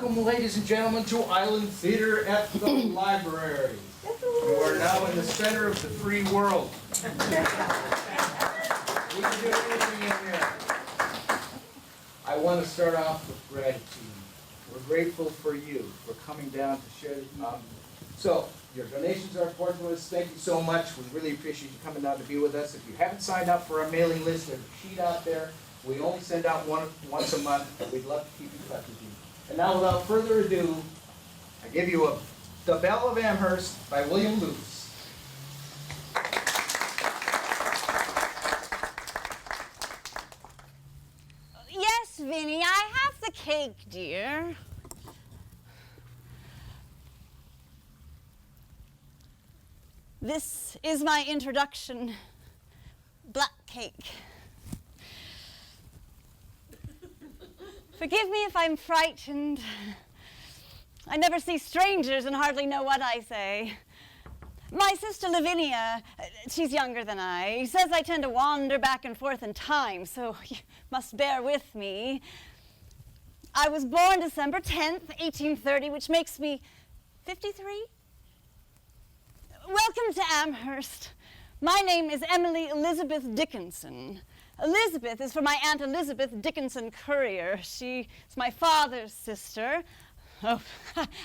Welcome, ladies and gentlemen, to Island Theater at the Library. You are now in the center of the free world. We can do anything in here. I want to start off with gratitude. We're grateful for you for coming down to share. So, your donations are important to us. Thank you so much. We really appreciate you coming down to be with us. If you haven't signed up for our mailing list, there's a sheet out there. We only send out once a month, but we'd love to keep in touch with you. And now, without further ado, I give you The Belle of Amherst by William Luce. Yes, Vinny, I have the cake, dear. This is my introduction. Black cake. Forgive me if I'm frightened. I never see strangers and hardly know what I say. My sister Lavinia, she's younger than I, says I tend to wander back and forth in time, so you must bear with me. I was born December 10th, 1830, which makes me 53. Welcome to Amherst. My name is Emily Elizabeth Dickinson. Elizabeth is for my Aunt Elizabeth Dickinson Currier. She's my father's sister. Oh,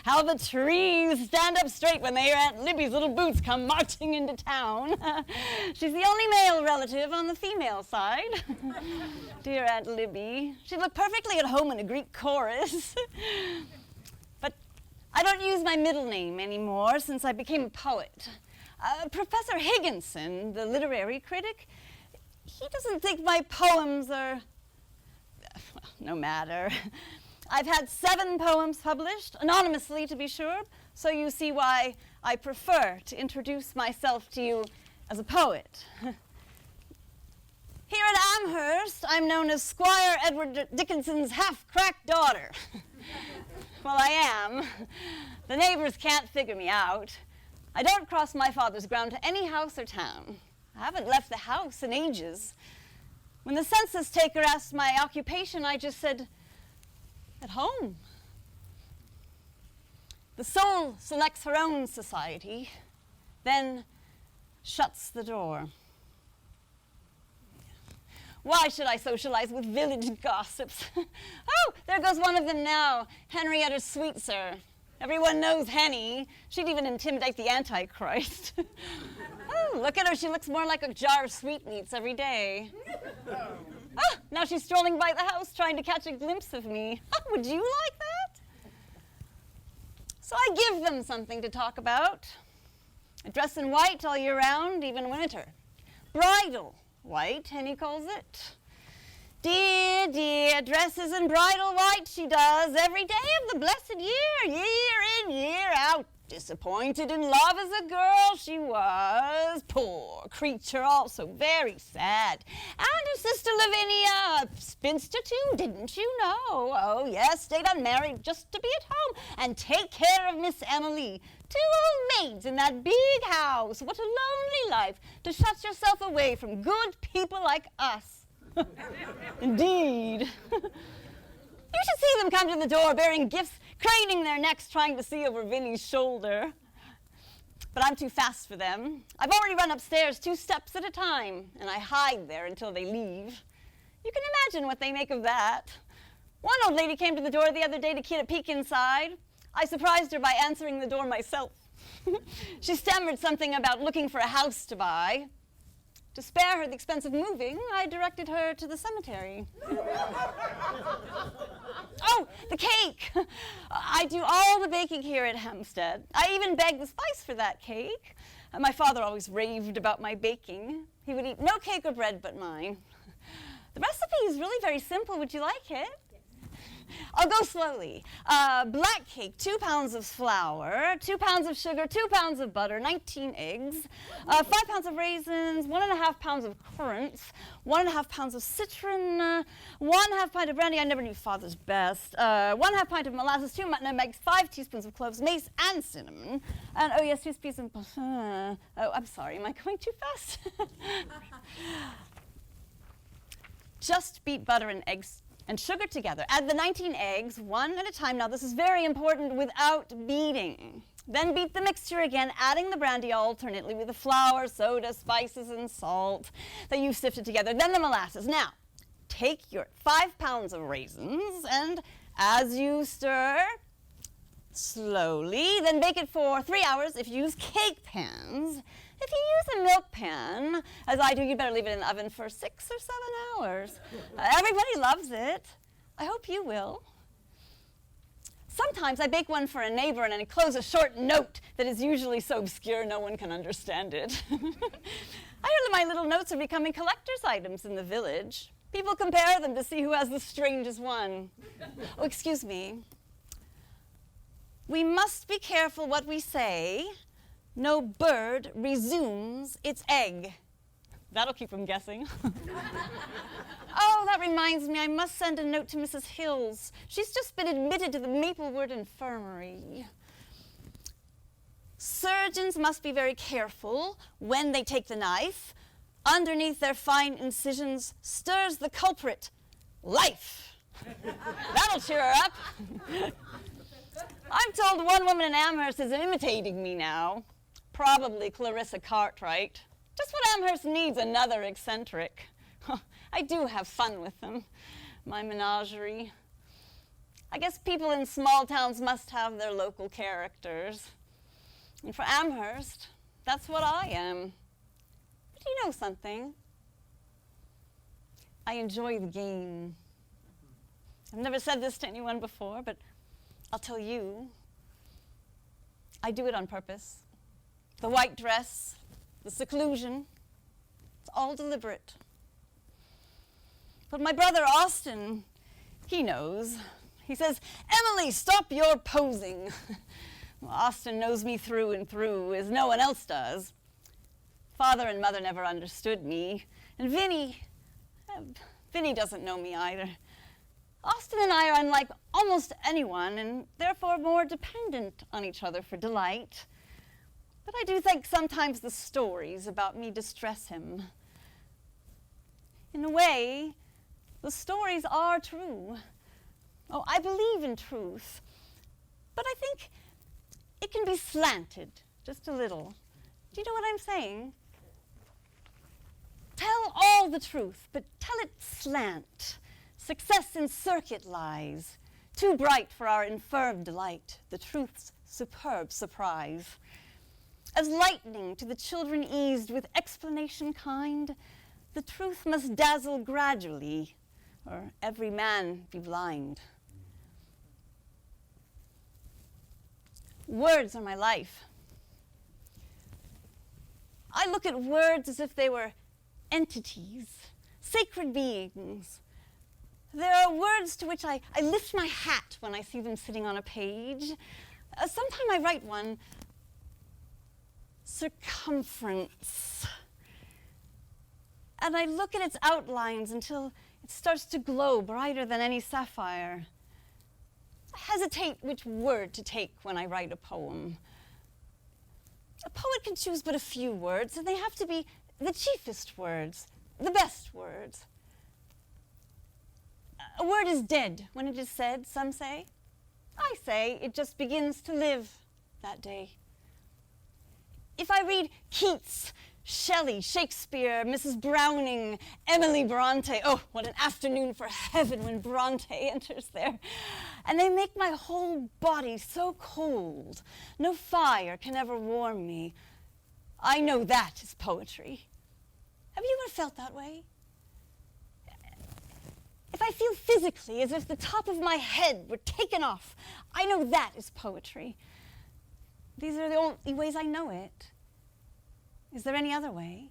how the trees stand up straight when their Aunt Libby's little boots come marching into town. She's the only male relative on the female side. Dear Aunt Libby. She'd look perfectly at home in a Greek chorus. But I don't use my middle name anymore since I became a poet. Professor Higginson, the literary critic, he doesn't think my poems are, well, no matter. I've had 7 poems published, anonymously to be sure, so you see why I prefer to introduce myself to you as a poet. Here at Amherst, I'm known as Squire Edward Dickinson's half-cracked daughter. Well, I am. The neighbors can't figure me out. I don't cross my father's ground to any house or town. I haven't left the house in ages. When the census taker asked my occupation, I just said, at home. The soul selects her own society, then shuts the door. Why should I socialize with village gossips? Oh, there goes one of them now, Henrietta Sweetser. Everyone knows Henny. She'd even intimidate the Antichrist. Oh, look at her. She looks more like a jar of sweetmeats every day. Oh, now she's strolling by the house trying to catch a glimpse of me. Would you like that? So I give them something to talk about. I dress in white all year round, even winter. Bridal white, Henny calls it. Dear, dear, dresses in bridal white she does every day of the blessed year, year in, year out. Disappointed in love as a girl she was. Poor creature, also very sad. And her sister Lavinia, spinster too, didn't you know? Oh, yes, stayed unmarried just to be at home and take care of Miss Emily. 2 old maids in that big house. What a lonely life to shut yourself away from good people like us. Indeed. You should see them come to the door bearing gifts, craning their necks trying to see over Vinny's shoulder. But I'm too fast for them. I've already run upstairs 2 steps at a time, and I hide there until they leave. You can imagine what they make of that. One old lady came to the door the other day to get a peek inside. I surprised her by answering the door myself. She stammered something about looking for a house to buy. To spare her the expense of moving, I directed her to the cemetery. Oh, the cake! I do all the baking here at Hampstead. I even begged the spice for that cake. My father always raved about my baking. He would eat no cake or bread but mine. The recipe is really very simple. Would you like it? I'll go slowly. Black cake, 2 pounds of flour, 2 pounds of sugar, 2 pounds of butter, 19 eggs, 5 pounds of raisins, 1.5 pounds of currants, 1.5 pounds of citron, 1/2 pint of brandy, I never knew father's best, 1/2 pint of molasses, 2 nutmegs, 5 teaspoons of cloves, mace, and cinnamon, and oh yes, 2 teaspoons of, oh, I'm sorry, am I going too fast? Just beat butter and eggs and sugar together. Add the 19 eggs, one at a time. Now, this is very important, without beating. Then beat the mixture again, adding the brandy alternately with the flour, soda, spices, and salt that you've sifted together. Then the molasses. Now, take your 5 pounds of raisins, and as you stir, slowly, then bake it for 3 hours if you use cake pans. If you use a milk pan, as I do, you better leave it in the oven for 6 or 7 hours. Everybody loves it. I hope you will. Sometimes I bake one for a neighbor and I enclose a short note that is usually so obscure no one can understand it. I heard that my little notes are becoming collector's items in the village. People compare them to see who has the strangest one. Oh, excuse me. We must be careful what we say. No bird resumes its egg. That'll keep them guessing. Oh, that reminds me, I must send a note to Mrs. Hills. She's just been admitted to the Maplewood Infirmary. Surgeons must be very careful when they take the knife. Underneath their fine incisions stirs the culprit, life. That'll cheer her up. I'm told one woman in Amherst is imitating me now. Probably Clarissa Cartwright. Just what Amherst needs, another eccentric. I do have fun with them, my menagerie. I guess people in small towns must have their local characters. And for Amherst, that's what I am. But you know something? I enjoy the game. I've never said this to anyone before, but I'll tell you. I do it on purpose. The white dress, the seclusion, it's all deliberate. But my brother Austin, he knows. He says, "Emily, stop your posing." Well, Austin knows me through and through, as no one else does. Father and mother never understood me. And Vinny doesn't know me either. Austin and I are unlike almost anyone, and therefore more dependent on each other for delight. But I do think sometimes the stories about me distress him. In a way, the stories are true. Oh, I believe in truth, but I think it can be slanted just a little. Do you know what I'm saying? Tell all the truth, but tell it slant. Success in circuit lies, too bright for our infirm delight, the truth's superb surprise. As lightning to the children eased with explanation kind, the truth must dazzle gradually, or every man be blind. Words are my life. I look at words as if they were entities, sacred beings. There are words to which I lift my hat when I see them sitting on a page. Sometime I write one, circumference. And I look at its outlines until it starts to glow brighter than any sapphire. I hesitate which word to take when I write a poem. A poet can choose but a few words, and they have to be the chiefest words, the best words. A word is dead when it is said, some say. I say it just begins to live that day. If I read Keats, Shelley, Shakespeare, Mrs. Browning, Emily Bronte, oh, what an afternoon for heaven when Bronte enters there. And they make my whole body so cold, no fire can ever warm me. I know that is poetry. Have you ever felt that way? If I feel physically as if the top of my head were taken off, I know that is poetry. These are the only ways I know it. Is there any other way?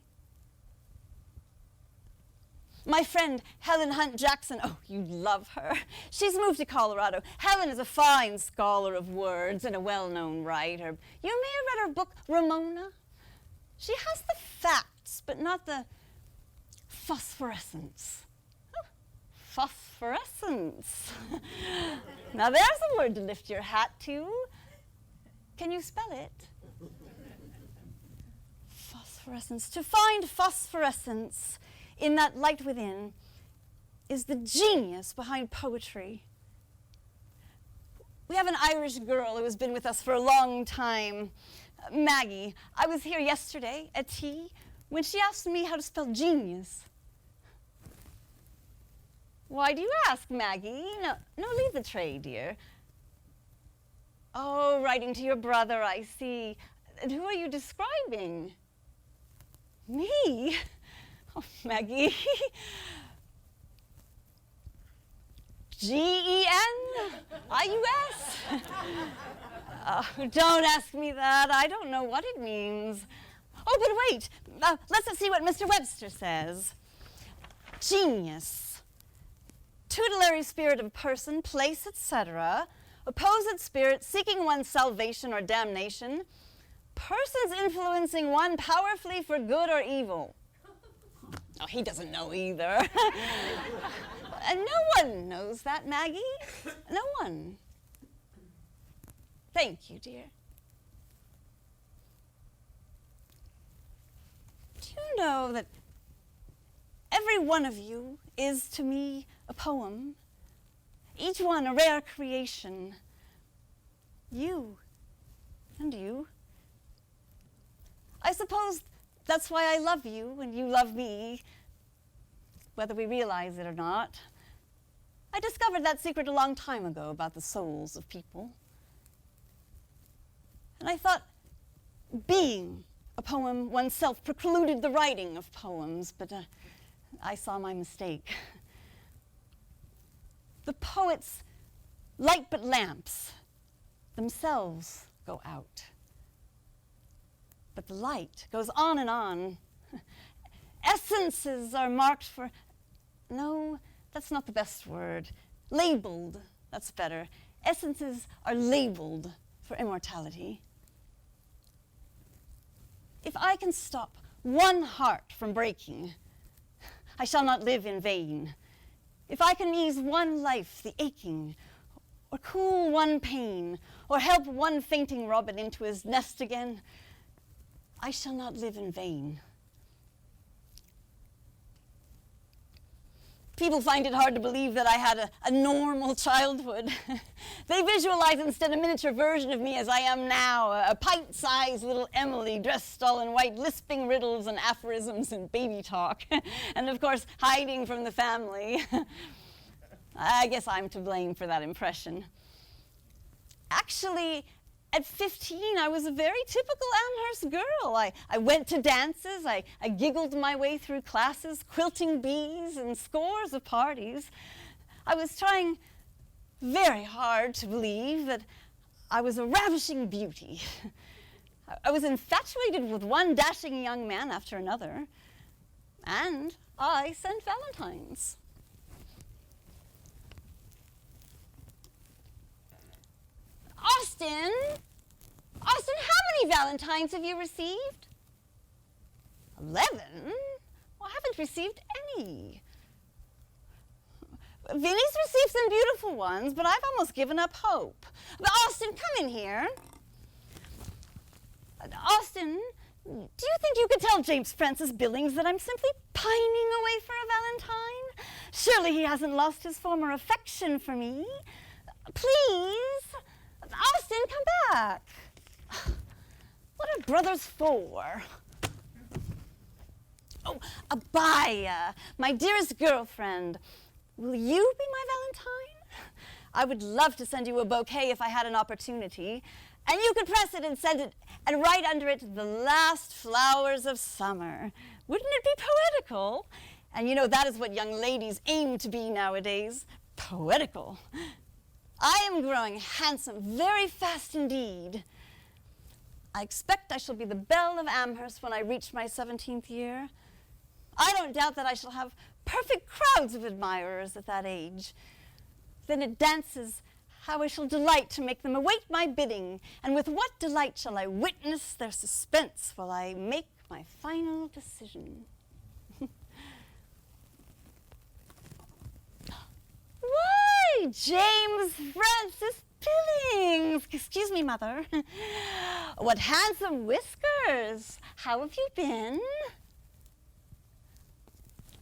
My friend, Helen Hunt Jackson, oh, you love her. She's moved to Colorado. Helen is a fine scholar of words and a well-known writer. You may have read her book, Ramona. She has the facts, but not the phosphorescence. Oh, phosphorescence. Now there's a word to lift your hat to. Can you spell it? Phosphorescence. To find phosphorescence in that light within is the genius behind poetry. We have an Irish girl who has been with us for a long time, Maggie. I was here yesterday at tea when she asked me how to spell genius. Why do you ask, Maggie? No, leave the tray, dear. Oh, writing to your brother, I see. And who are you describing? Me? Oh, Maggie. G-E-N-I-U-S? Don't ask me that. I don't know what it means. Oh, but wait. Let's see what Mr. Webster says. Genius. Tutelary spirit of person, place, etc. Opposite spirit, seeking one's salvation or damnation. Persons influencing one powerfully for good or evil. Oh, he doesn't know either. And no one knows that, Maggie. No one. Thank you, dear. Do you know that every one of you is, to me, a poem? Each one a rare creation. You and you. I suppose that's why I love you and you love me, whether we realize it or not. I discovered that secret a long time ago about the souls of people. And I thought being a poem oneself precluded the writing of poems, but I saw my mistake. The poets light but lamps themselves go out. But the light goes on and on. Essences are marked for, no, that's not the best word. Labeled, that's better. Essences are labeled for immortality. If I can stop one heart from breaking, I shall not live in vain. If I can ease one life, the aching, or cool one pain, or help one fainting robin into his nest again, I shall not live in vain. People find it hard to believe that I had a normal childhood. They visualize instead a miniature version of me as I am now, a pint-sized little Emily dressed all in white, lisping riddles and aphorisms and baby talk, and of course hiding from the family. I guess I'm to blame for that impression. Actually, at 15, I was a very typical Amherst girl. I went to dances, I giggled my way through classes, quilting bees, and scores of parties. I was trying very hard to believe that I was a ravishing beauty. I was infatuated with one dashing young man after another, and I sent valentines. Austin, how many valentines have you received? 11? Well, I haven't received any. Vinny's received some beautiful ones, but I've almost given up hope. But Austin, come in here. Austin, do you think you could tell James Francis Billings that I'm simply pining away for a valentine? Surely he hasn't lost his former affection for me. Please? Austin, come back. What are brothers for? Oh, Abaya, my dearest girlfriend. Will you be my Valentine? I would love to send you a bouquet if I had an opportunity. And you could press it and send it, and write under it, the last flowers of summer. Wouldn't it be poetical? And you know, that is what young ladies aim to be nowadays. Poetical. I am growing handsome very fast indeed. I expect I shall be the Belle of Amherst when I reach my 17th year. I don't doubt that I shall have perfect crowds of admirers at that age. Then at dances, how I shall delight to make them await my bidding, and with what delight shall I witness their suspense while I make my final decision. Why, James Francis Billings! Excuse me, Mother. What handsome whiskers! How have you been?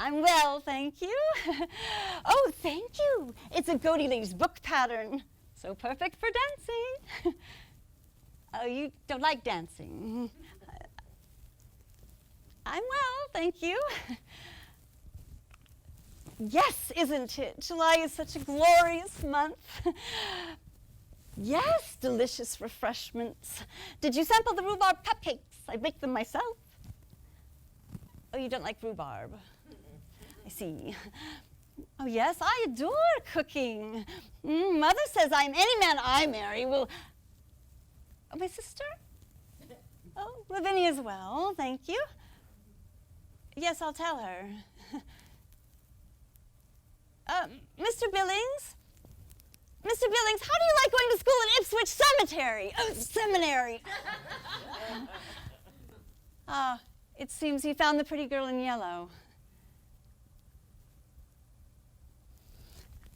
I'm well, thank you. Oh, thank you. It's a Goatee Lady's book pattern. So perfect for dancing. Oh, you don't like dancing? I'm well, thank you. Yes, isn't it? July is such a glorious month. Yes, delicious refreshments. Did you sample the rhubarb cupcakes? I baked them myself. Oh, you don't like rhubarb? I see. Oh, yes, I adore cooking. Mother says I'm any man I marry will... Oh, my sister? Oh, Lavinia as well, thank you. Yes, I'll tell her. Mr. Billings? Mr. Billings, how do you like going to school in Ipswich Cemetery? Oh, seminary. It seems he found the pretty girl in yellow.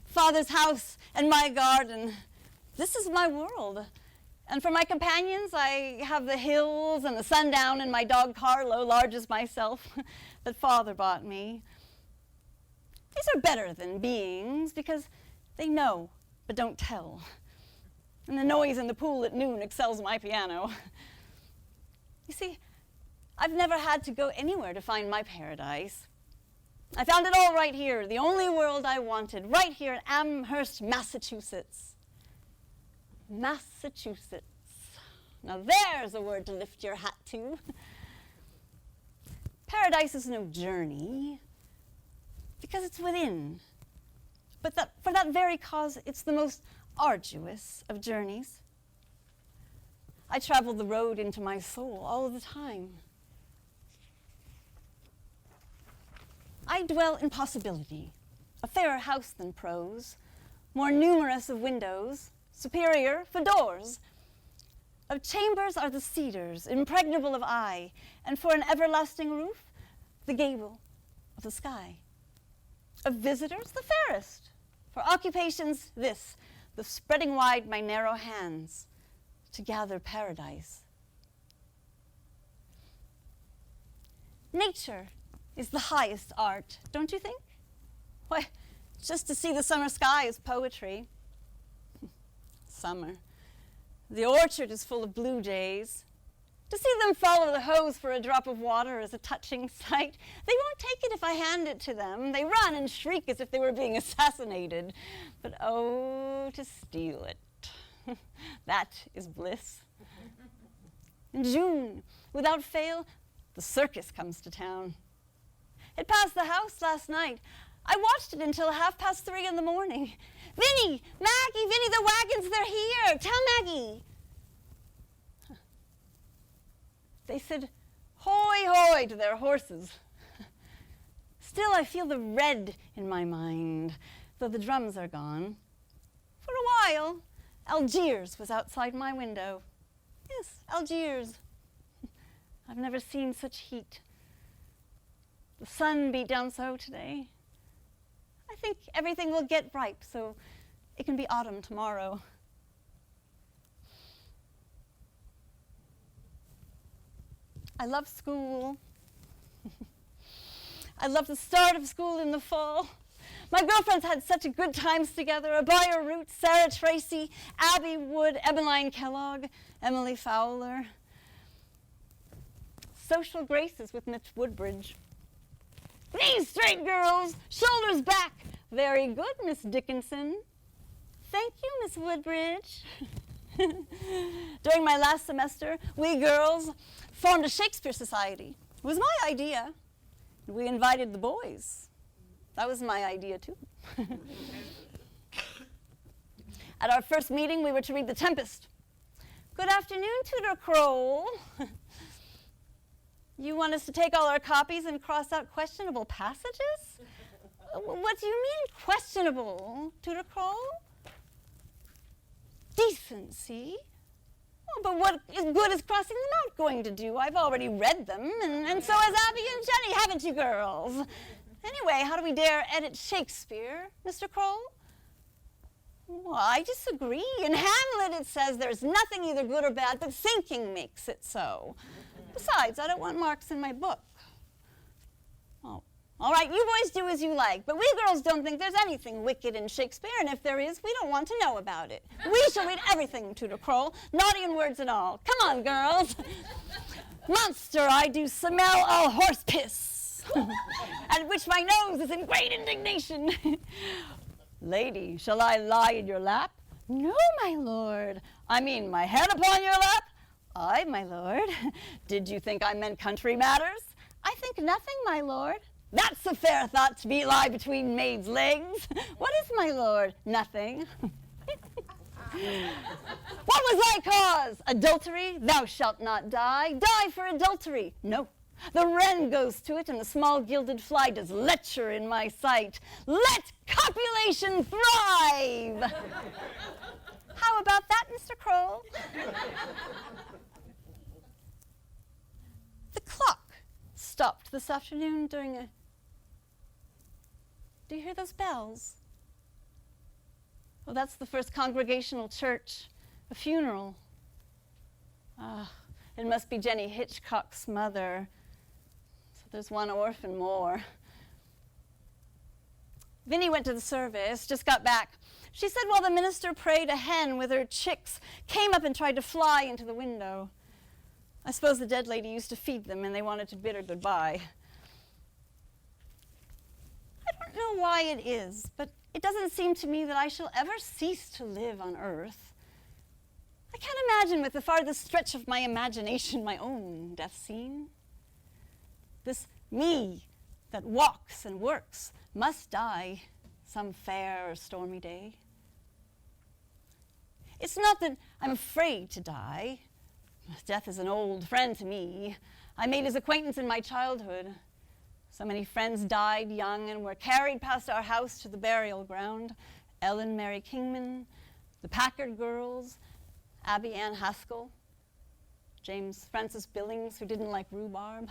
Father's house and my garden. This is my world. And for my companions, I have the hills and the sundown and my dog Carlo, large as myself, that Father bought me. These are better than beings because they know but don't tell. And the noise in the pool at noon excels my piano. You see, I've never had to go anywhere to find my paradise. I found it all right here, the only world I wanted, right here in Amherst, Massachusetts. Massachusetts. Now there's a word to lift your hat to. Paradise is no journey, because it's within. But for that very cause, it's the most arduous of journeys. I travel the road into my soul all the time. I dwell in possibility, a fairer house than prose, more numerous of windows, superior for doors. Of chambers are the cedars, impregnable of eye, and for an everlasting roof, the gable of the sky. Of visitors, the fairest. For occupations, this, the spreading wide my narrow hands to gather paradise. Nature is the highest art, don't you think? Why, just to see the summer sky is poetry. Summer. The orchard is full of blue jays. To see them follow the hose for a drop of water is a touching sight. They won't take it if I hand it to them. They run and shriek as if they were being assassinated. But oh, to steal it. That is bliss. In June, without fail, the circus comes to town. It passed the house last night. I watched it until 3:30 in the morning. Vinny, Maggie, Vinny, the wagons, they're here. Tell Maggie. They said, hoy, hoy, to their horses. Still, I feel the red in my mind, though the drums are gone. For a while, Algiers was outside my window. Yes, Algiers. I've never seen such heat. The sun beat down so today. I think everything will get ripe, so it can be autumn tomorrow. I love school. I love the start of school in the fall. My girlfriends had such a good times together. Abaya Root, Sarah Tracy, Abby Wood, Emmeline Kellogg, Emily Fowler. Social graces with Miss Woodbridge. Knees straight, girls. Shoulders back. Very good, Miss Dickinson. Thank you, Miss Woodbridge. During my last semester, we girls formed a Shakespeare Society. It was my idea. We invited the boys. That was my idea, too. At our first meeting, we were to read The Tempest. Good afternoon, Tutor Kroll. You want us to take all our copies and cross out questionable passages? What do you mean, questionable, Tutor Kroll? Decency? Oh, but what good is crossing them out going to do? I've already read them, and so has Abby and Jenny, haven't you, girls? Anyway, how do we dare edit Shakespeare, Mr. Kroll? Well, I disagree. In Hamlet, it says there's nothing either good or bad, but thinking makes it so. Besides, I don't want marks in my book. Oh, All right, you boys do as you like, but we girls don't think there's anything wicked in Shakespeare, and if there is, we don't want to know about it. We shall read everything, Tutor Kroll, naughty in words and all. Come on, girls. Monster, I do smell a horse piss, at which my nose is in great indignation. Lady, shall I lie in your lap? No, my lord. I mean, my head upon your lap? Aye, my lord. Did you think I meant country matters? I think nothing, my lord. That's a fair thought to be lie between maids' legs. What is, my lord? Nothing. What was thy cause? Adultery? Thou shalt not die. Die for adultery. No. The wren goes to it, and the small gilded fly does lecher in my sight. Let copulation thrive! How about that, Mr. Kroll? The clock stopped this afternoon during a... Do you hear those bells? Well, that's the First Congregational Church, a funeral. Ah, it must be Jenny Hitchcock's mother. So there's one orphan more. Vinny went to the service, just got back. She said while the minister prayed, a hen with her chicks came up and tried to fly into the window. I suppose the dead lady used to feed them and they wanted to bid her goodbye. I don't know why it is, but it doesn't seem to me that I shall ever cease to live on earth. I can't imagine with the farthest stretch of my imagination my own death scene. This me that walks and works must die some fair or stormy day. It's not that I'm afraid to die. Death is an old friend to me. I made his acquaintance in my childhood. So many friends died young and were carried past our house to the burial ground. Ellen Mary Kingman, the Packard girls, Abby Ann Haskell, James Francis Billings, who didn't like rhubarb.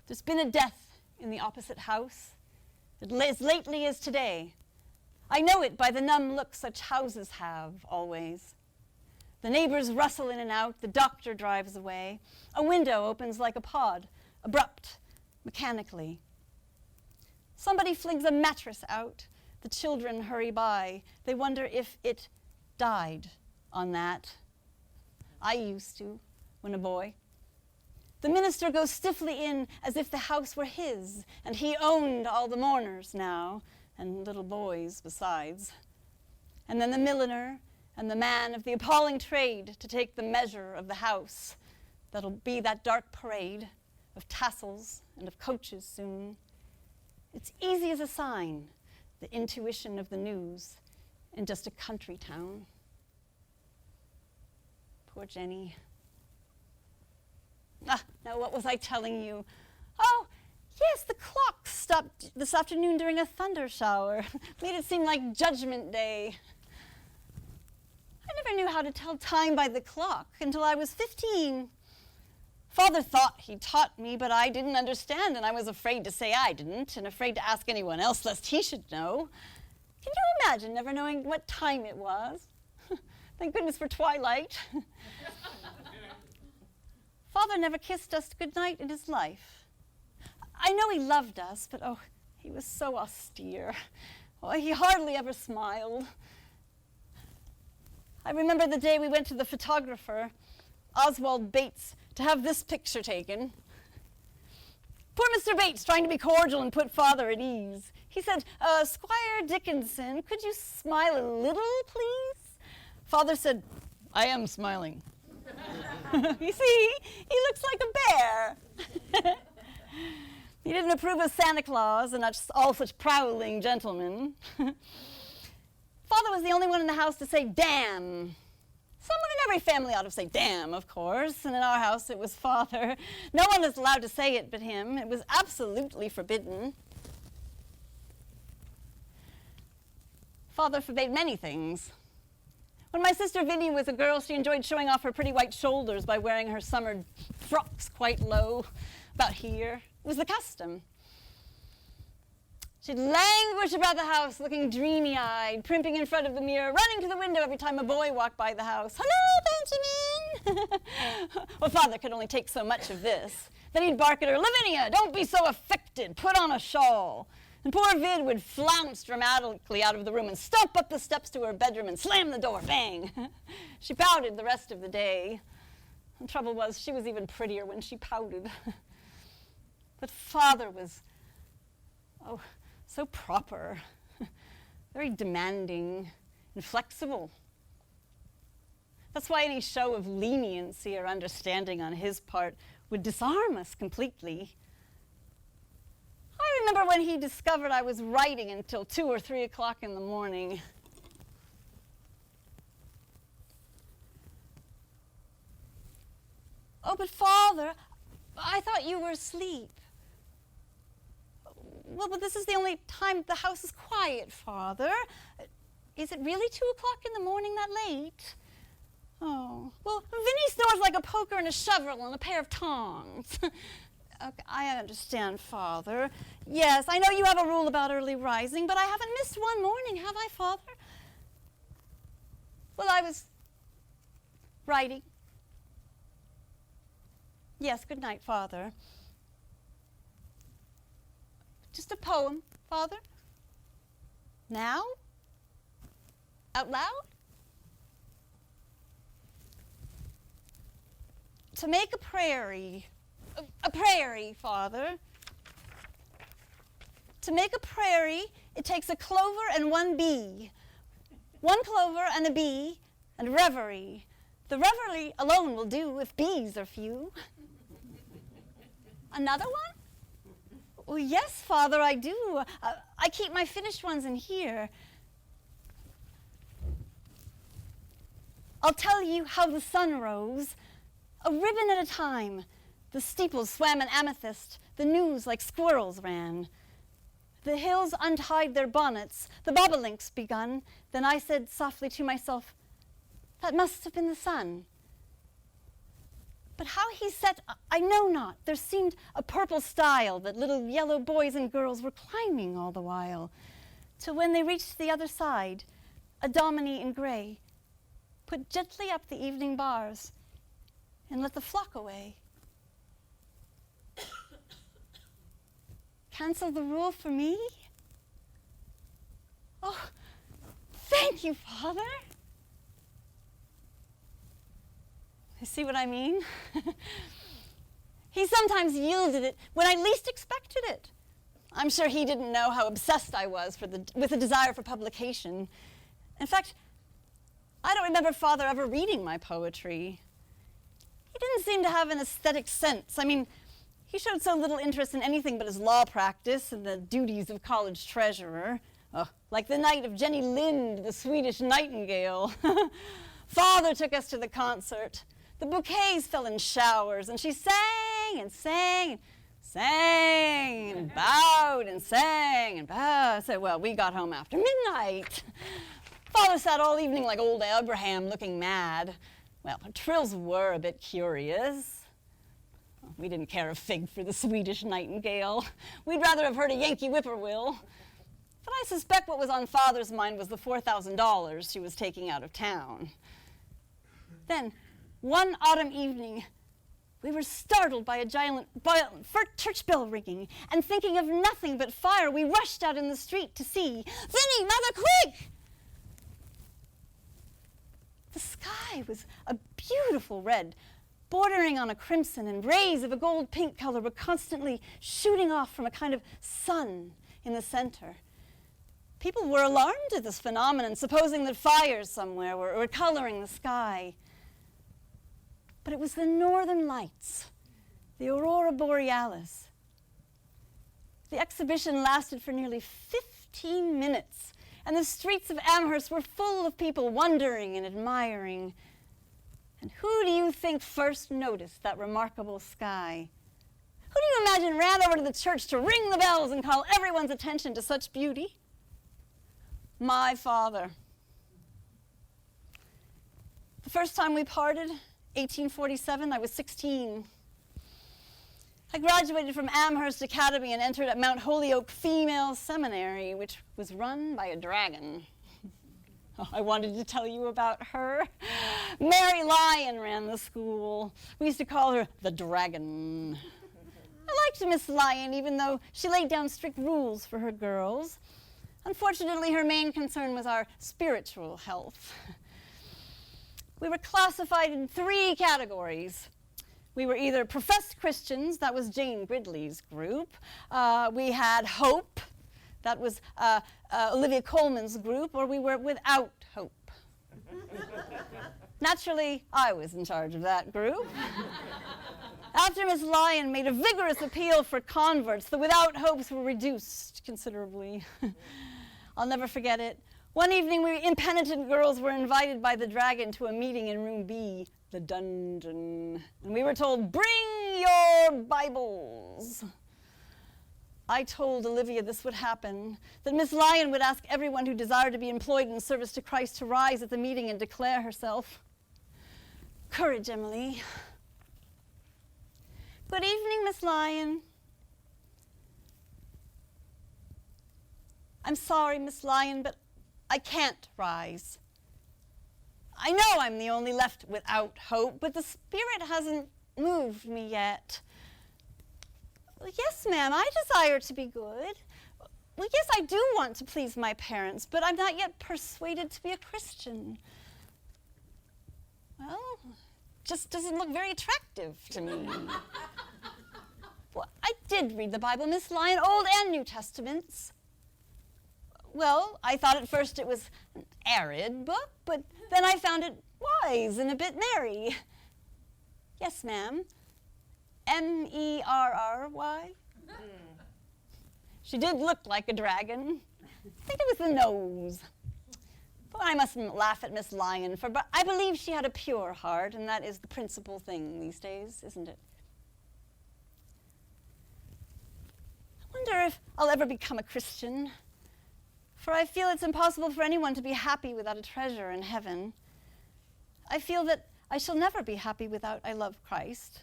There's been a death in the opposite house, as lately as today. I know it by the numb look such houses have always. The neighbors rustle in and out, the doctor drives away. A window opens like a pod, abrupt, mechanically. Somebody flings a mattress out. The children hurry by. They wonder if it died on that. I used to, when a boy. The minister goes stiffly in as if the house were his, and he owned all the mourners now, and little boys besides. And then the milliner, and the man of the appalling trade to take the measure of the house. That'll be that dark parade of tassels and of coaches soon. It's easy as a sign, the intuition of the news in just a country town. Poor Jenny. Now what was I telling you? Oh, yes, the clock stopped this afternoon during a thunder shower. Made it seem like Judgment Day. I never knew how to tell time by the clock until I was 15. Father thought he taught me, but I didn't understand, and I was afraid to say I didn't, and afraid to ask anyone else lest he should know. Can you imagine never knowing what time it was? Thank goodness for twilight. Father never kissed us goodnight in his life. I know he loved us, but oh, he was so austere. Oh, he hardly ever smiled. I remember the day we went to the photographer, Oswald Bates, to have this picture taken. Poor Mr. Bates, trying to be cordial and put Father at ease. He said, Squire Dickinson, could you smile a little, please? Father said, I am smiling. You see, he looks like a bear. He didn't approve of Santa Claus and all such prowling gentlemen. Father was the only one in the house to say damn. Someone in every family ought to say damn, of course, and in our house it was Father. No one was allowed to say it but him. It was absolutely forbidden. Father forbade many things. When my sister Vinnie was a girl, she enjoyed showing off her pretty white shoulders by wearing her summer frocks quite low, about here. It was the custom. She'd languish about the house, looking dreamy-eyed, primping in front of the mirror, running to the window every time a boy walked by the house. Hello, Benjamin! Well, Father could only take so much of this. Then he'd bark at her, "Lavinia, don't be so affected. Put on a shawl." And poor Vid would flounce dramatically out of the room and stomp up the steps to her bedroom and slam the door, bang. She pouted the rest of the day. The trouble was, she was even prettier when she pouted. But Father was, so proper, very demanding and flexible. That's why any show of leniency or understanding on his part would disarm us completely. I remember when he discovered I was writing until 2 or 3 o'clock in the morning. "Oh, but Father, I thought you were asleep." "Well, but this is the only time the house is quiet, Father. Is it really 2 o'clock in the morning that late?" "Oh, well, Vinny snores like a poker and a shovel and a pair of tongs." "Okay, I understand, Father. Yes, I know you have a rule about early rising, but I haven't missed one morning, have I, Father?" "Well, I was writing." "Yes, good night, Father." "Just a poem, Father." "Now? Out loud?" "To make a prairie. A prairie, Father. To make a prairie, it takes a clover and 1 bee. 1 clover and a bee, and reverie. The reverie alone will do if bees are few." "Another one?" "Oh, yes, Father, I do. I keep my finished ones in here. I'll tell you how the sun rose, a ribbon at a time. The steeples swam in amethyst, the news like squirrels ran. The hills untied their bonnets, the bobolinks begun. Then I said softly to myself, that must have been the sun. But how he set, I know not. There seemed a purple stile that little yellow boys and girls were climbing all the while, till when they reached the other side, a dominie in gray put gently up the evening bars and let the flock away. Cancel the rule for me? Oh, thank you, Father. You see what I mean? He sometimes yielded it when I least expected it. I'm sure he didn't know how obsessed I was with a desire for publication. In fact, I don't remember Father ever reading my poetry. He didn't seem to have an aesthetic sense. I mean, he showed so little interest in anything but his law practice and the duties of college treasurer. Oh, like the night of Jenny Lind, the Swedish nightingale. Father took us to the concert. The bouquets fell in showers, and she sang and sang and sang and bowed and sang and bowed. So, well, we got home after midnight. Father sat all evening like old Abraham, looking mad. Well, the trills were a bit curious. We didn't care a fig for the Swedish nightingale. We'd rather have heard a Yankee whippoorwill. But I suspect what was on Father's mind was the $4,000 she was taking out of town. Then, one autumn evening, we were startled by a giant church bell ringing, and thinking of nothing but fire, we rushed out in the street to see. Vinny, Mother, quick! The sky was a beautiful red, bordering on a crimson, and rays of a gold-pink color were constantly shooting off from a kind of sun in the center. People were alarmed at this phenomenon, supposing that fires somewhere were coloring the sky. But it was the northern lights, the aurora borealis. The exhibition lasted for nearly 15 minutes, and the streets of Amherst were full of people wondering and admiring. And who do you think first noticed that remarkable sky? Who do you imagine ran over to the church to ring the bells and call everyone's attention to such beauty? My father. The first time we parted, 1847, I was 16. I graduated from Amherst Academy and entered at Mount Holyoke Female Seminary, which was run by a dragon. Oh, I wanted to tell you about her. Mary Lyon ran the school. We used to call her the Dragon. I liked Miss Lyon, even though she laid down strict rules for her girls. Unfortunately, her main concern was our spiritual health. We were classified in 3 categories. We were either professed Christians, that was Jane Gridley's group. We had hope, that was Olivia Colman's group, or we were without hope. Naturally, I was in charge of that group. After Miss Lyon made a vigorous appeal for converts, the without hopes were reduced considerably. I'll never forget it. One evening, we impenitent girls were invited by the dragon to a meeting in room B, the dungeon. And we were told, bring your Bibles. I told Olivia this would happen, that Miss Lyon would ask everyone who desired to be employed in service to Christ to rise at the meeting and declare herself. Courage, Emily. Good evening, Miss Lyon. I'm sorry, Miss Lyon, but I can't rise. I know I'm the only left without hope, but the Spirit hasn't moved me yet. Well, yes, ma'am, I desire to be good. Well, yes, I do want to please my parents, but I'm not yet persuaded to be a Christian. Well, just doesn't look very attractive to me. Well, I did read the Bible, Miss Lyon, Old and New Testaments. Well, I thought at first it was an arid book, but then I found it wise and a bit merry. Yes, ma'am. M-E-R-R-Y. She did look like a dragon. I think it was the nose. But I mustn't laugh at Miss Lyon, for I believe she had a pure heart, and that is the principal thing these days, isn't it? I wonder if I'll ever become a Christian, for I feel it's impossible for anyone to be happy without a treasure in heaven. I feel that I shall never be happy without I love Christ.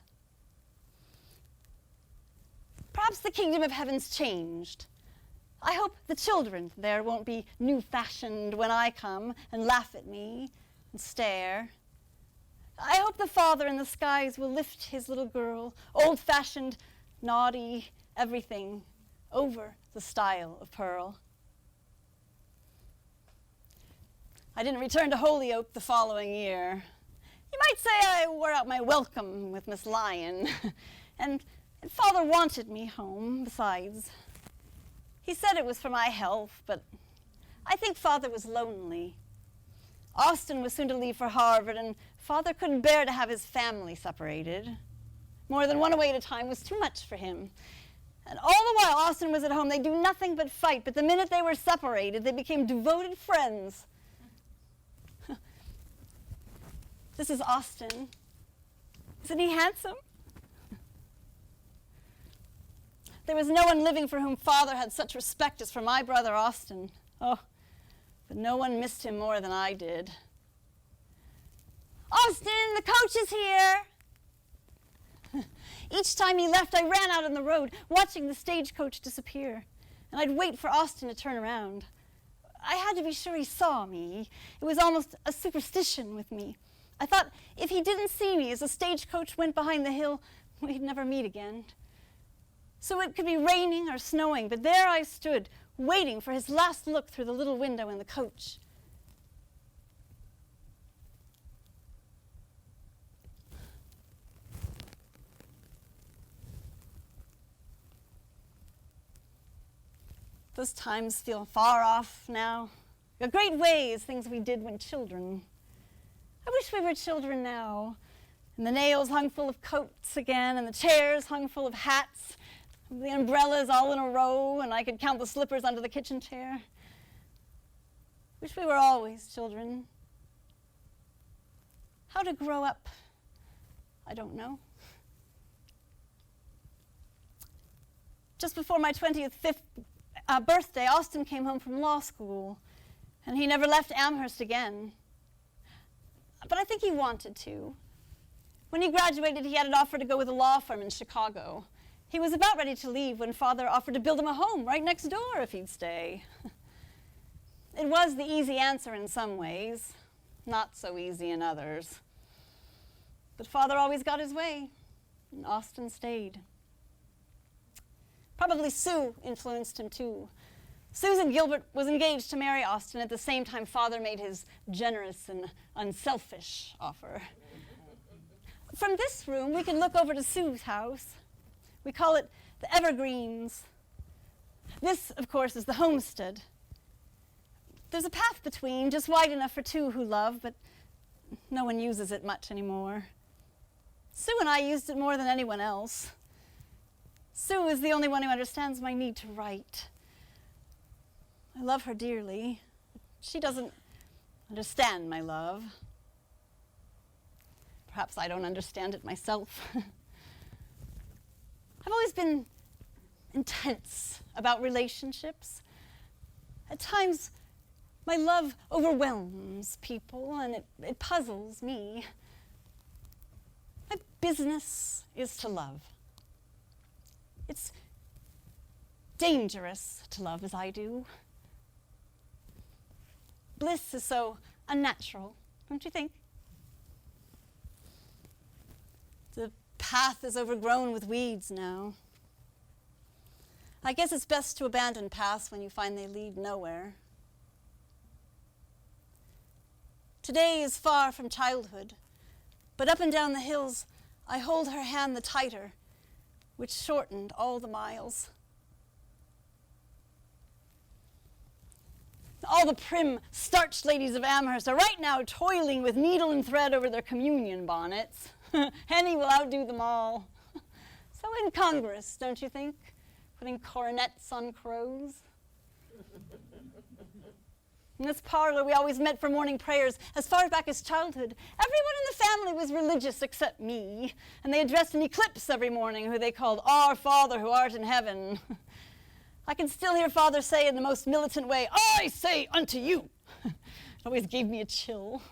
Perhaps the kingdom of heaven's changed. I hope the children there won't be new-fashioned when I come and laugh at me and stare. I hope the Father in the skies will lift his little girl, old-fashioned, naughty, everything, over the stile of pearl. I didn't return to Holyoke the following year. You might say I wore out my welcome with Miss Lyon, and Father wanted me home, besides. He said it was for my health, but I think Father was lonely. Austin was soon to leave for Harvard, and Father couldn't bear to have his family separated. More than one away at a time was too much for him. And all the while Austin was at home, they'd do nothing but fight, but the minute they were separated, they became devoted friends. This is Austin. Isn't he handsome? There was no one living for whom Father had such respect as for my brother Austin. Oh, but no one missed him more than I did. Austin, the coach is here. Each time he left, I ran out on the road, watching the stagecoach disappear. And I'd wait for Austin to turn around. I had to be sure he saw me. It was almost a superstition with me. I thought if he didn't see me as the stagecoach went behind the hill, we'd never meet again. So it could be raining or snowing, but there I stood, waiting for his last look through the little window in the coach. Those times feel far off now. A great way is things we did when children. I wish we were children now. And the nails hung full of coats again, and the chairs hung full of hats, the umbrellas all in a row, and I could count the slippers under the kitchen chair. Wish we were always children. How to grow up, I don't know. Just before my 25th birthday, Austin came home from law school, and he never left Amherst again. But I think he wanted to. When he graduated, he had an offer to go with a law firm in Chicago. He was about ready to leave when Father offered to build him a home right next door if he'd stay. It was the easy answer in some ways, not so easy in others. But Father always got his way, and Austin stayed. Probably Sue influenced him too. Susan Gilbert was engaged to marry Austin at the same time Father made his generous and unselfish offer. From this room, we can look over to Sue's house. We call it the Evergreens. This, of course, is the homestead. There's a path between, just wide enough for two who love, but no one uses it much anymore. Sue and I used it more than anyone else. Sue is the only one who understands my need to write. I love her dearly. She doesn't understand my love. Perhaps I don't understand it myself. I've always been intense about relationships. At times, my love overwhelms people, and it puzzles me. My business is to love. It's dangerous to love as I do. Bliss is so unnatural, don't you think? The path is overgrown with weeds now. I guess it's best to abandon paths when you find they lead nowhere. Today is far from childhood, but up and down the hills, I hold her hand the tighter, which shortened all the miles. All the prim, starched ladies of Amherst are right now toiling with needle and thread over their communion bonnets. Henny will outdo them all. So incongruous, don't you think? Putting coronets on crows. In this parlor, we always met for morning prayers as far back as childhood. Everyone in the family was religious except me, and they addressed an eclipse every morning who they called Our Father who art in heaven. I can still hear Father say in the most militant way, I say unto you. It always gave me a chill.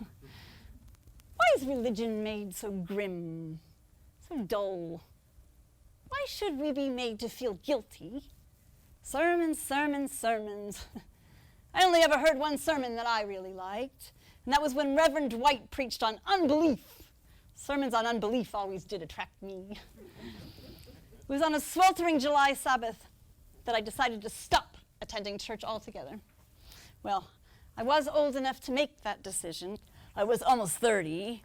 Why is religion made so grim, so dull? Why should we be made to feel guilty? Sermons, sermons, sermons. I only ever heard one sermon that I really liked, and that was when Reverend White preached on unbelief. Sermons on unbelief always did attract me. It was on a sweltering July Sabbath that I decided to stop attending church altogether. Well, I was old enough to make that decision. I was almost 30.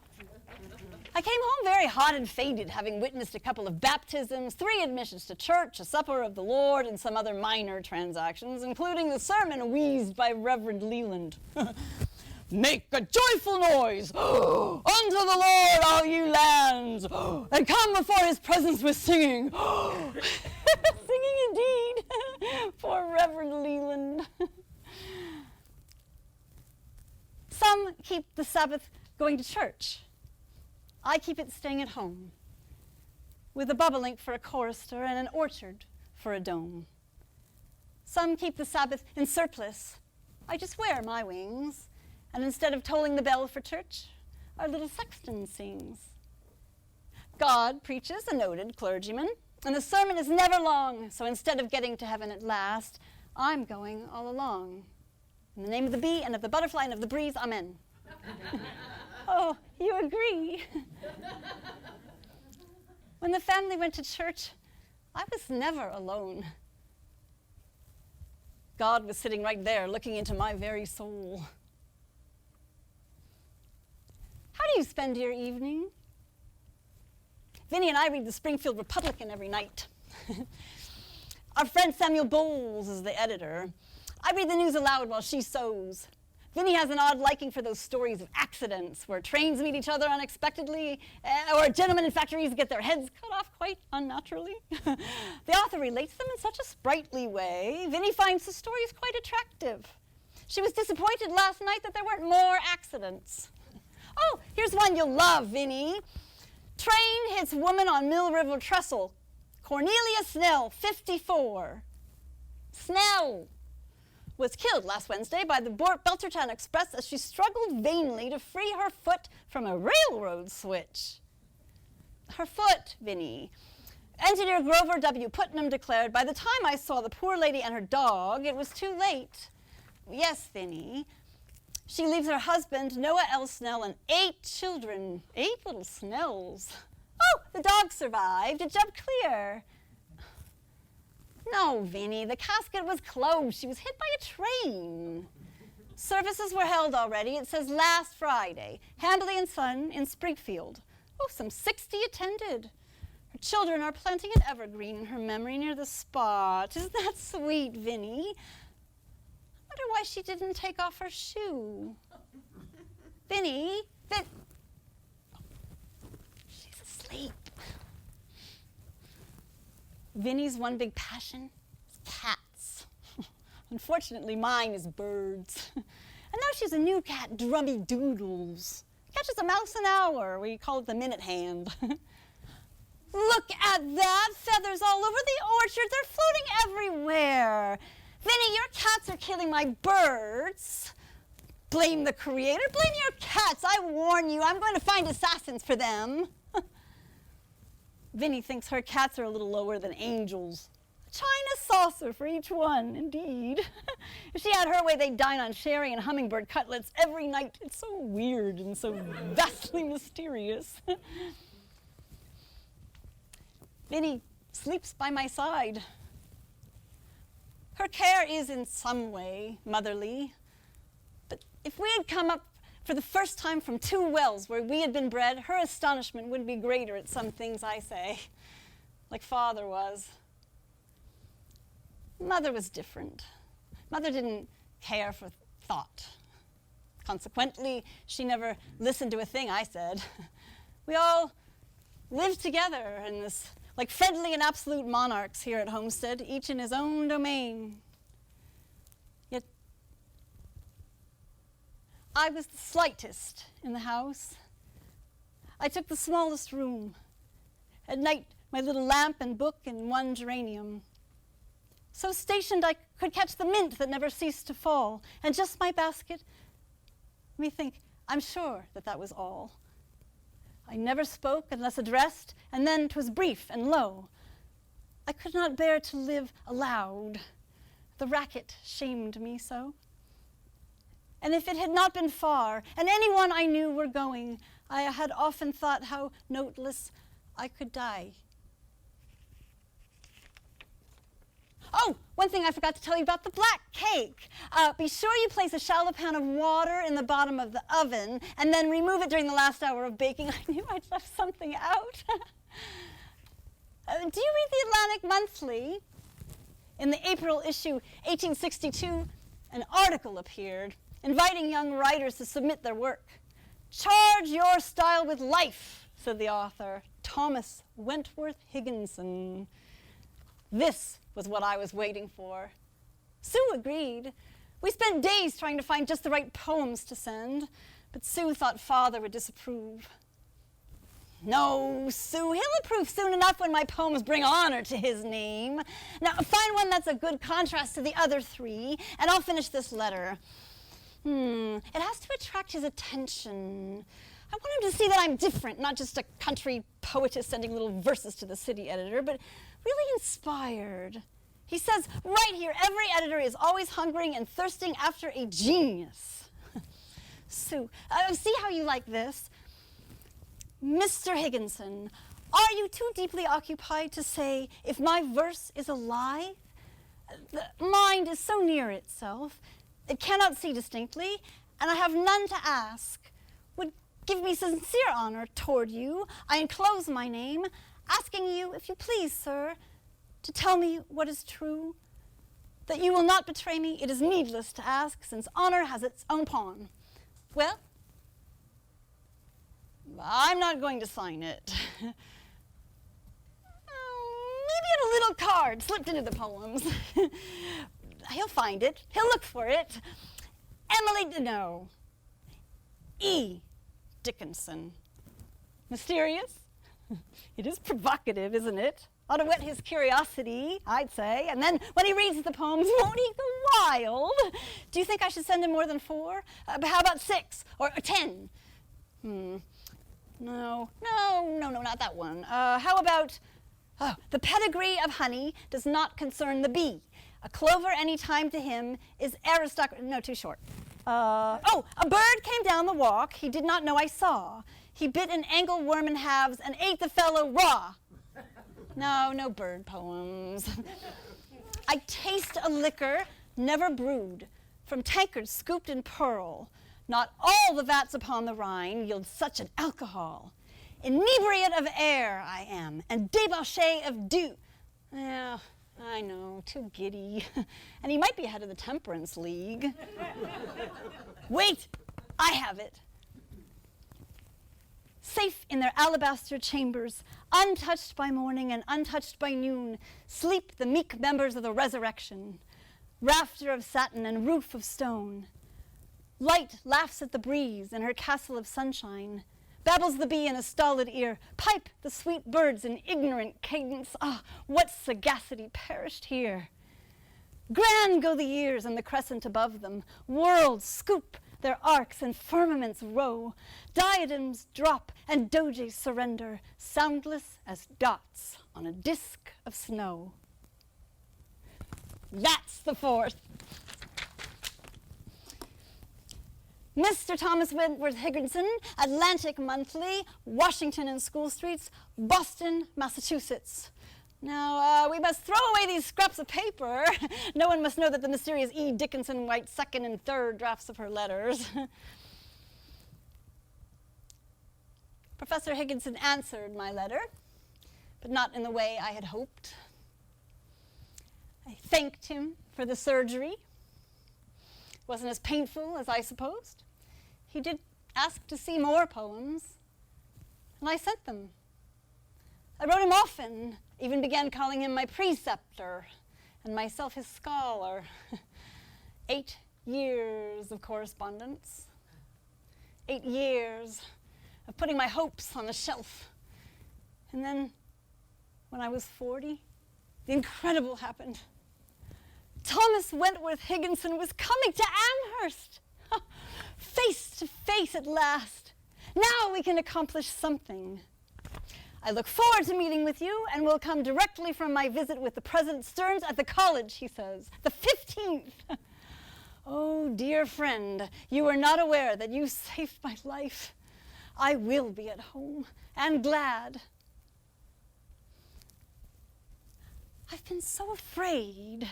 I came home very hot and faded, having witnessed a couple of baptisms, 3 admissions to church, a supper of the Lord, and some other minor transactions, including the sermon wheezed by Reverend Leland. Make a joyful noise unto the Lord, all you lands, and come before his presence with singing. Singing indeed. Poor Reverend Leland. Some keep the Sabbath going to church. I keep it staying at home, with a bobolink for a chorister and an orchard for a dome. Some keep the Sabbath in surplice. I just wear my wings, and instead of tolling the bell for church, our little sexton sings. God preaches, a noted clergyman, and the sermon is never long, so instead of getting to heaven at last, I'm going all along. In the name of the bee and of the butterfly and of the breeze, amen. Oh, you agree? When the family went to church, I was never alone. God was sitting right there, looking into my very soul. How do you spend your evening? Vinny and I read the Springfield Republican every night. Our friend Samuel Bowles is the editor. I read the news aloud while she sews. Vinny has an odd liking for those stories of accidents where trains meet each other unexpectedly, or gentlemen in factories get their heads cut off quite unnaturally. The author relates them in such a sprightly way. Vinny finds the stories quite attractive. She was disappointed last night that there weren't more accidents. Oh, here's one you'll love, Vinny. Train hits woman on Mill River trestle. Cornelia Snell, 54. Snell was killed last Wednesday by the Belchertown Express as she struggled vainly to free her foot from a railroad switch. Her foot, Vinny. Engineer Grover W. Putnam declared, by the time I saw the poor lady and her dog, it was too late. Yes, Vinny. She leaves her husband, Noah L. Snell, and 8 children. 8 little Snells. Oh, the dog survived. It jumped clear. No, Vinny, the casket was closed. She was hit by a train. Services were held already. It says last Friday. Handley and Son in Springfield. Oh, some 60 attended. Her children are planting an evergreen in her memory near the spot. Isn't that sweet, Vinny? I wonder why she didn't take off her shoe. Vinny, she's asleep. Vinny's one big passion is cats. Unfortunately, mine is birds. And now she's a new cat, Drummy Doodles. Catches a mouse an hour. We call it the minute hand. Look at that! Feathers all over the orchard. They're floating everywhere. Vinny, your cats are killing my birds. Blame the creator. Blame your cats. I warn you, I'm going to find assassins for them. Vinny thinks her cats are a little lower than angels. A china saucer for each one, indeed. If she had her way, they'd dine on sherry and hummingbird cutlets every night. It's so weird and so vastly mysterious. Vinny sleeps by my side. Her care is in some way motherly. But if we had come up for the first time from 2 wells where we had been bred, her astonishment would be greater at some things I say, like Father was. Mother was different. Mother didn't care for thought. Consequently, she never listened to a thing I said. We all lived together in this, like friendly and absolute monarchs here at Homestead, each in his own domain. Yet I was the slightest in the house. I took the smallest room. At night, my little lamp and book and one geranium. So stationed I could catch the mint that never ceased to fall, and just my basket. Let me think, I'm sure that was all. I never spoke unless addressed, and then 'twas brief and low. I could not bear to live aloud. The racket shamed me so. And if it had not been far, and anyone I knew were going, I had often thought how noteless I could die. Oh, one thing I forgot to tell you about the black cake. Be sure you place a shallow pan of water in the bottom of the oven and then remove it during the last hour of baking. I knew I'd left something out. Do you read the Atlantic Monthly? In the April issue 1862, an article appeared inviting young writers to submit their work. Charge your style with life, said the author, Thomas Wentworth Higginson. This was what I was waiting for. Sue agreed. We spent days trying to find just the right poems to send, but Sue thought Father would disapprove. No, Sue, he'll approve soon enough when my poems bring honor to his name. Now, find one that's a good contrast to the other 3, and I'll finish this letter. It has to attract his attention. I want him to see that I'm different, not just a country poetess sending little verses to the city editor, but really inspired. He says right here, every editor is always hungering and thirsting after a genius. Sue, see how you like this? Mr. Higginson, are you too deeply occupied to say if my verse is alive? The mind is so near itself, it cannot see distinctly, and I have none to ask. Would give me sincere honor toward you. I enclose my name, asking you, if you please, sir, to tell me what is true. That you will not betray me, it is needless to ask, since honor has its own pawn. Well, I'm not going to sign it. Maybe a little card slipped into the poems. He'll find it. He'll look for it. Emily Deneau. E. Dickinson. Mysterious? It is provocative, isn't it? Ought to whet his curiosity, I'd say. And then when he reads the poems, won't he go wild? Do you think I should send him more than 4? How about 6 or 10? No, not that one. How about, the pedigree of honey does not concern the bee. A clover any time to him is aristocracy. No, too short. A bird came down the walk he did not know I saw. He bit an angleworm in halves and ate the fellow raw. No bird poems. I taste a liquor never brewed, from tankards scooped in pearl. Not all the vats upon the Rhine yield such an alcohol. Inebriate of air I am, and debauché of dew. Yeah, I know, too giddy. And he might be head of the Temperance League. Wait, I have it. Safe in their alabaster chambers, untouched by morning and untouched by noon, sleep the meek members of the resurrection. Rafter of satin and roof of stone. Light laughs at the breeze in her castle of sunshine. Babbles the bee in a stolid ear. Pipe the sweet birds in ignorant cadence. Ah, what sagacity perished here. Grand go the years and the crescent above them. Worlds scoop their arcs and firmaments row. Diadems drop and doges surrender, soundless as dots on a disk of snow. That's the fourth. Mr. Thomas Wentworth Higginson, Atlantic Monthly, Washington and School Streets, Boston, Massachusetts. Now, we must throw away these scraps of paper. No one must know that the mysterious E. Dickinson writes second and third drafts of her letters. Professor Higginson answered my letter, but not in the way I had hoped. I thanked him for the surgery. It wasn't as painful as I supposed. He did ask to see more poems, and I sent them. I wrote him often, even began calling him my preceptor, and myself his scholar. 8 years of correspondence. 8 years of putting my hopes on the shelf. And then, when I was 40, the incredible happened. Thomas Wentworth Higginson was coming to Amherst. Face to face at last. Now we can accomplish something. I look forward to meeting with you and will come directly from my visit with the President Stearns at the college, he says, the 15th. Oh, dear friend, you are not aware that you saved my life. I will be at home and glad. I've been so afraid.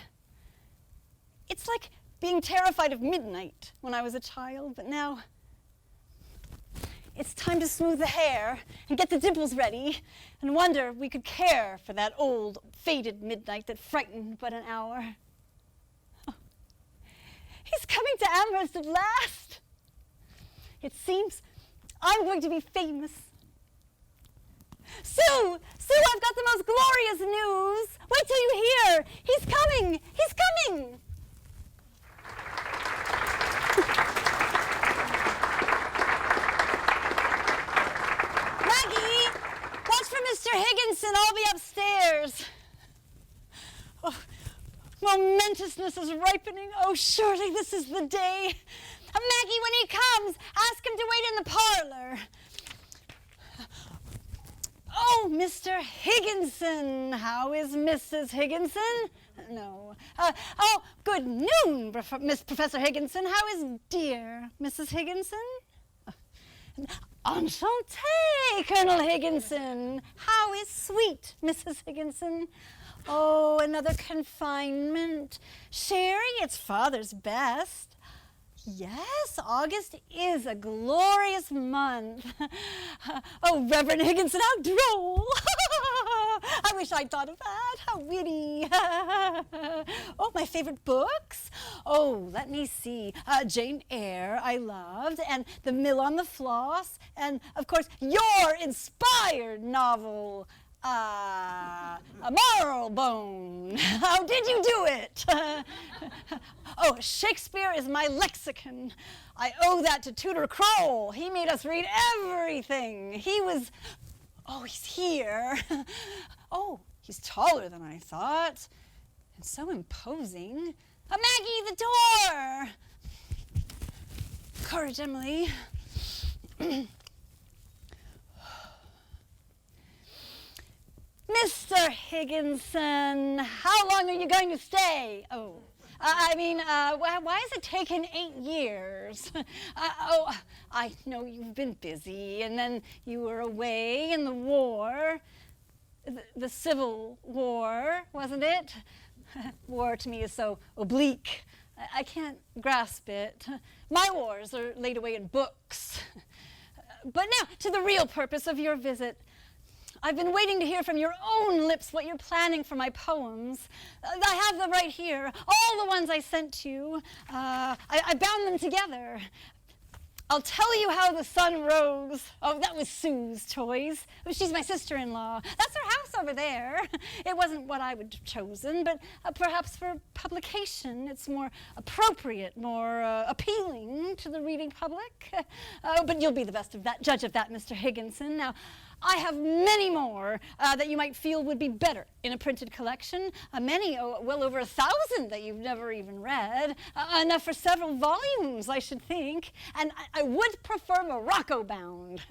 It's like being terrified of midnight when I was a child, but now it's time to smooth the hair and get the dimples ready and wonder if we could care for that old, faded midnight that frightened but an hour. Oh, he's coming to Amherst at last. It seems I'm going to be famous. Sue, I've got the most glorious news. Wait till you hear. He's coming. He's coming. Maggie, watch for Mr. Higginson. I'll be upstairs. Oh, momentousness is ripening. Oh, surely this is the day. Maggie, when he comes, ask him to wait in the parlor. Oh, Mr. Higginson. How is Mrs. Higginson? No. Oh, good noon, Miss Professor Higginson. How is dear Mrs. Higginson? Enchanté, Colonel Higginson. How is sweet Mrs. Higginson? Oh, another confinement. Sharing its father's best. Yes, August is a glorious month. Oh, Reverend Higginson, how droll. I wish I'd thought of that. How witty. Oh, my favorite books? Oh, let me see. Jane Eyre, I loved, and The Mill on the Floss, and, of course, your inspired novel, A Marlbone. How did you do it? Oh, Shakespeare is my lexicon. I owe that to Tudor Kroll. He made us read everything. Oh, he's here. Oh, he's taller than I thought. And so imposing. Maggie, the door! Courage, Emily. Mr. Higginson, how long are you going to stay? Oh, why has it taken 8 years? I know you've been busy, and then you were away in the war, the Civil War, wasn't it? War to me is so oblique. I can't grasp it. My wars are laid away in books. But now, to the real purpose of your visit. I've been waiting to hear from your own lips what you're planning for my poems. I have them right here, all the ones I sent you. I bound them together. I'll tell you how the sun rose. Oh, that was Sue's choice. She's my sister-in-law. That's her house over there. It wasn't what I would have chosen, but perhaps for publication, it's more appropriate, more appealing to the reading public. But you'll be the best of that, judge of that, Mr. Higginson. Now, I have many more that you might feel would be better in a printed collection. Many, well over 1,000 that you've never even read. Enough for several volumes, I should think. And I would prefer Morocco bound.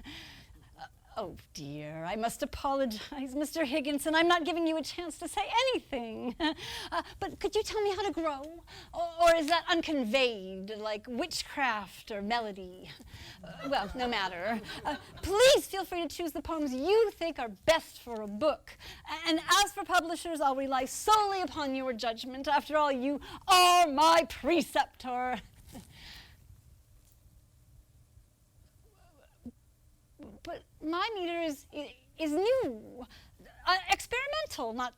Oh dear, I must apologize, Mr. Higginson. I'm not giving you a chance to say anything. But could you tell me how to grow? Or is that unconveyed, like witchcraft or melody? Well, no matter. Please feel free to choose the poems you think are best for a book. And as for publishers, I'll rely solely upon your judgment. After all, you are my preceptor. But my meter is new, experimental, not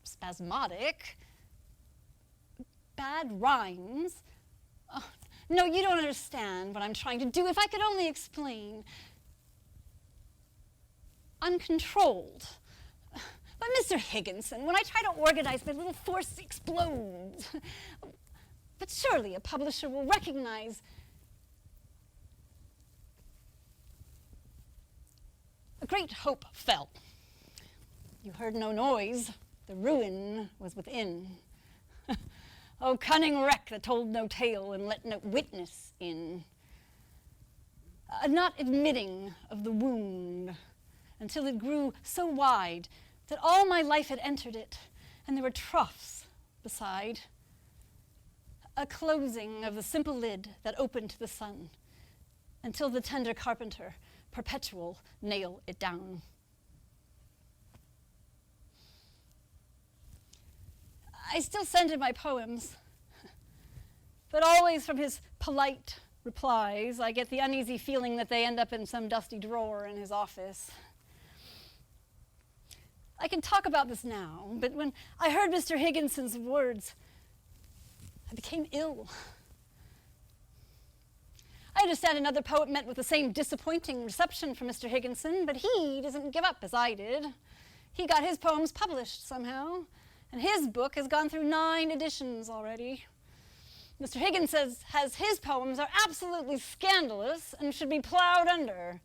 spasmodic. Bad rhymes. Oh, no, you don't understand what I'm trying to do. If I could only explain. Uncontrolled. But Mr. Higginson, when I try to organize, my little force explodes. But surely a publisher will recognize. A great hope fell. You heard no noise. The ruin was within. Oh, cunning wreck that told no tale and let no witness in. Not admitting of the wound until it grew so wide that all my life had entered it, and there were troughs beside. A closing of the simple lid that opened to the sun until the tender carpenter perpetual nail it down. I still send him my poems, but always from his polite replies, I get the uneasy feeling that they end up in some dusty drawer in his office. I can talk about this now, but when I heard Mr. Higginson's words, I became ill. I understand another poet met with the same disappointing reception from Mr. Higginson, but he doesn't give up as I did. He got his poems published somehow, and his book has gone through 9 editions already. Mr. Higginson says his poems are absolutely scandalous and should be plowed under.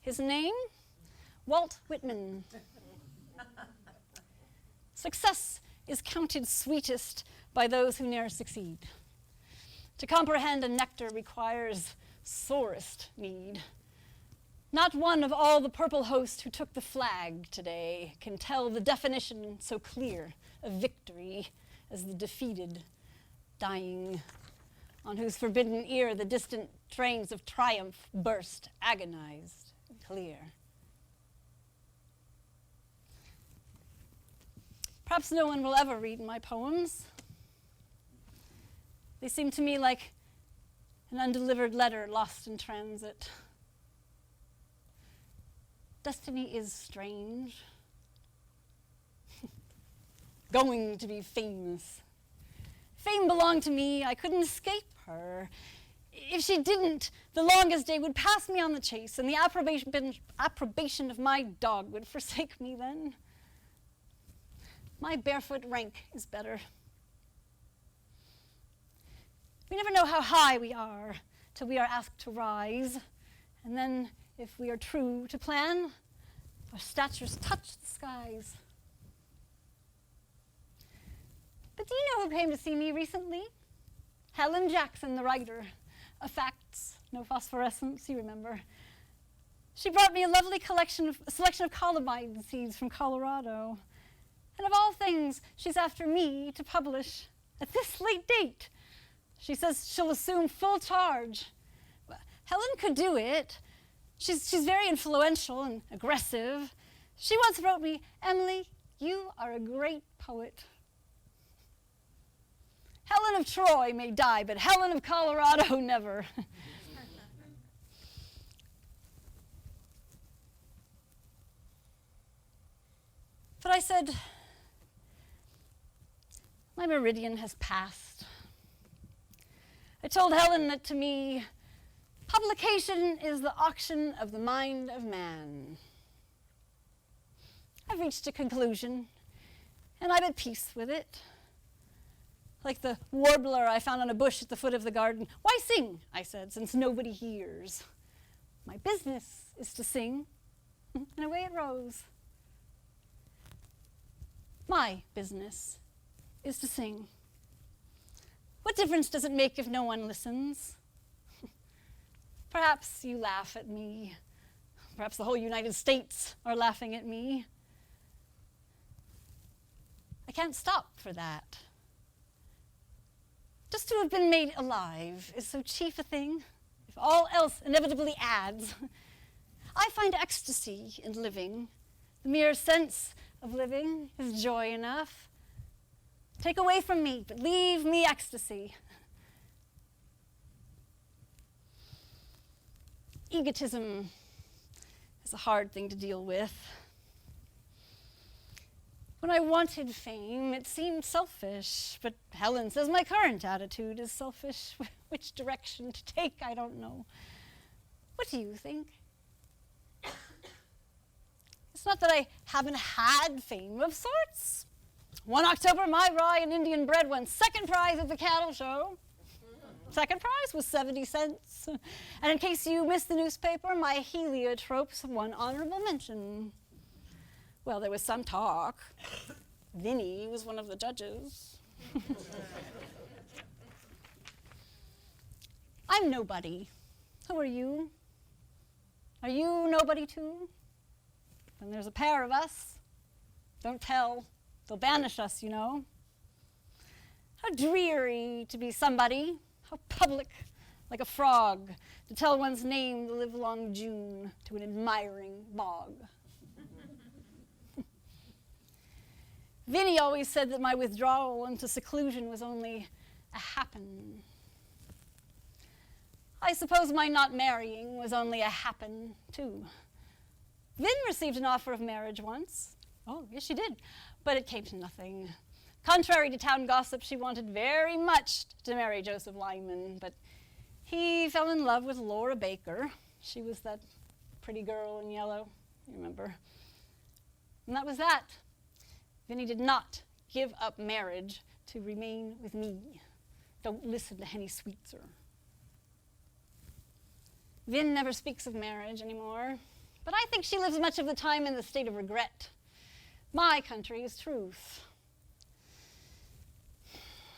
His name? Walt Whitman. Success is counted sweetest by those who ne'er succeed. To comprehend a nectar requires sorest need. Not one of all the purple host who took the flag today can tell the definition so clear of victory as the defeated, dying, on whose forbidden ear the distant trains of triumph burst, agonized and clear. Perhaps no one will ever read my poems. They seem to me like an undelivered letter lost in transit. Destiny is strange. Going to be famous. Fame belonged to me. I couldn't escape her. If she didn't, the longest day would pass me on the chase, and the approbation of my dog would forsake me then. My barefoot rank is better. We never know how high we are till we are asked to rise. And then, if we are true to plan, our statures touch the skies. But do you know who came to see me recently? Helen Jackson, the writer of Facts, No Phosphorescence, you remember. She brought me a lovely selection of columbine seeds from Colorado. And of all things, she's after me to publish at this late date. She says she'll assume full charge. Helen could do it. She's very influential and aggressive. She once wrote me, "Emily, you are a great poet." Helen of Troy may die, but Helen of Colorado never. But I said, my meridian has passed. I told Helen that to me, publication is the auction of the mind of man. I've reached a conclusion, and I'm at peace with it. Like the warbler I found on a bush at the foot of the garden. Why sing, I said, since nobody hears? My business is to sing, and away it rose. My business is to sing. What difference does it make if no one listens? Perhaps you laugh at me. Perhaps the whole United States are laughing at me. I can't stop for that. Just to have been made alive is so chief a thing, if all else inevitably adds. I find ecstasy in living. The mere sense of living is joy enough. Take away from me, but leave me ecstasy. Egotism is a hard thing to deal with. When I wanted fame, it seemed selfish, but Helen says my current attitude is selfish. Which direction to take, I don't know. What do you think? It's not that I haven't had fame of sorts. 1 October, my rye and Indian bread won second prize at the cattle show. Second prize was 70 cents. And in case you missed the newspaper, my heliotropes won honorable mention. Well, there was some talk. Vinny was one of the judges. I'm nobody. Who are you? Are you nobody too? Then there's a pair of us. Don't tell. They'll banish us, you know. How dreary to be somebody. How public, like a frog, to tell one's name the livelong June to an admiring bog. Vinny always said that my withdrawal into seclusion was only a happen. I suppose my not marrying was only a happen, too. Vin received an offer of marriage once. Oh, yes, she did. But it came to nothing. Contrary to town gossip, she wanted very much to marry Joseph Lyman, but he fell in love with Laura Baker. She was that pretty girl in yellow, you remember. And that was that. Vinny did not give up marriage to remain with me. Don't listen to Henny Sweetser. Vin never speaks of marriage anymore, but I think she lives much of the time in the state of regret. My country is truth.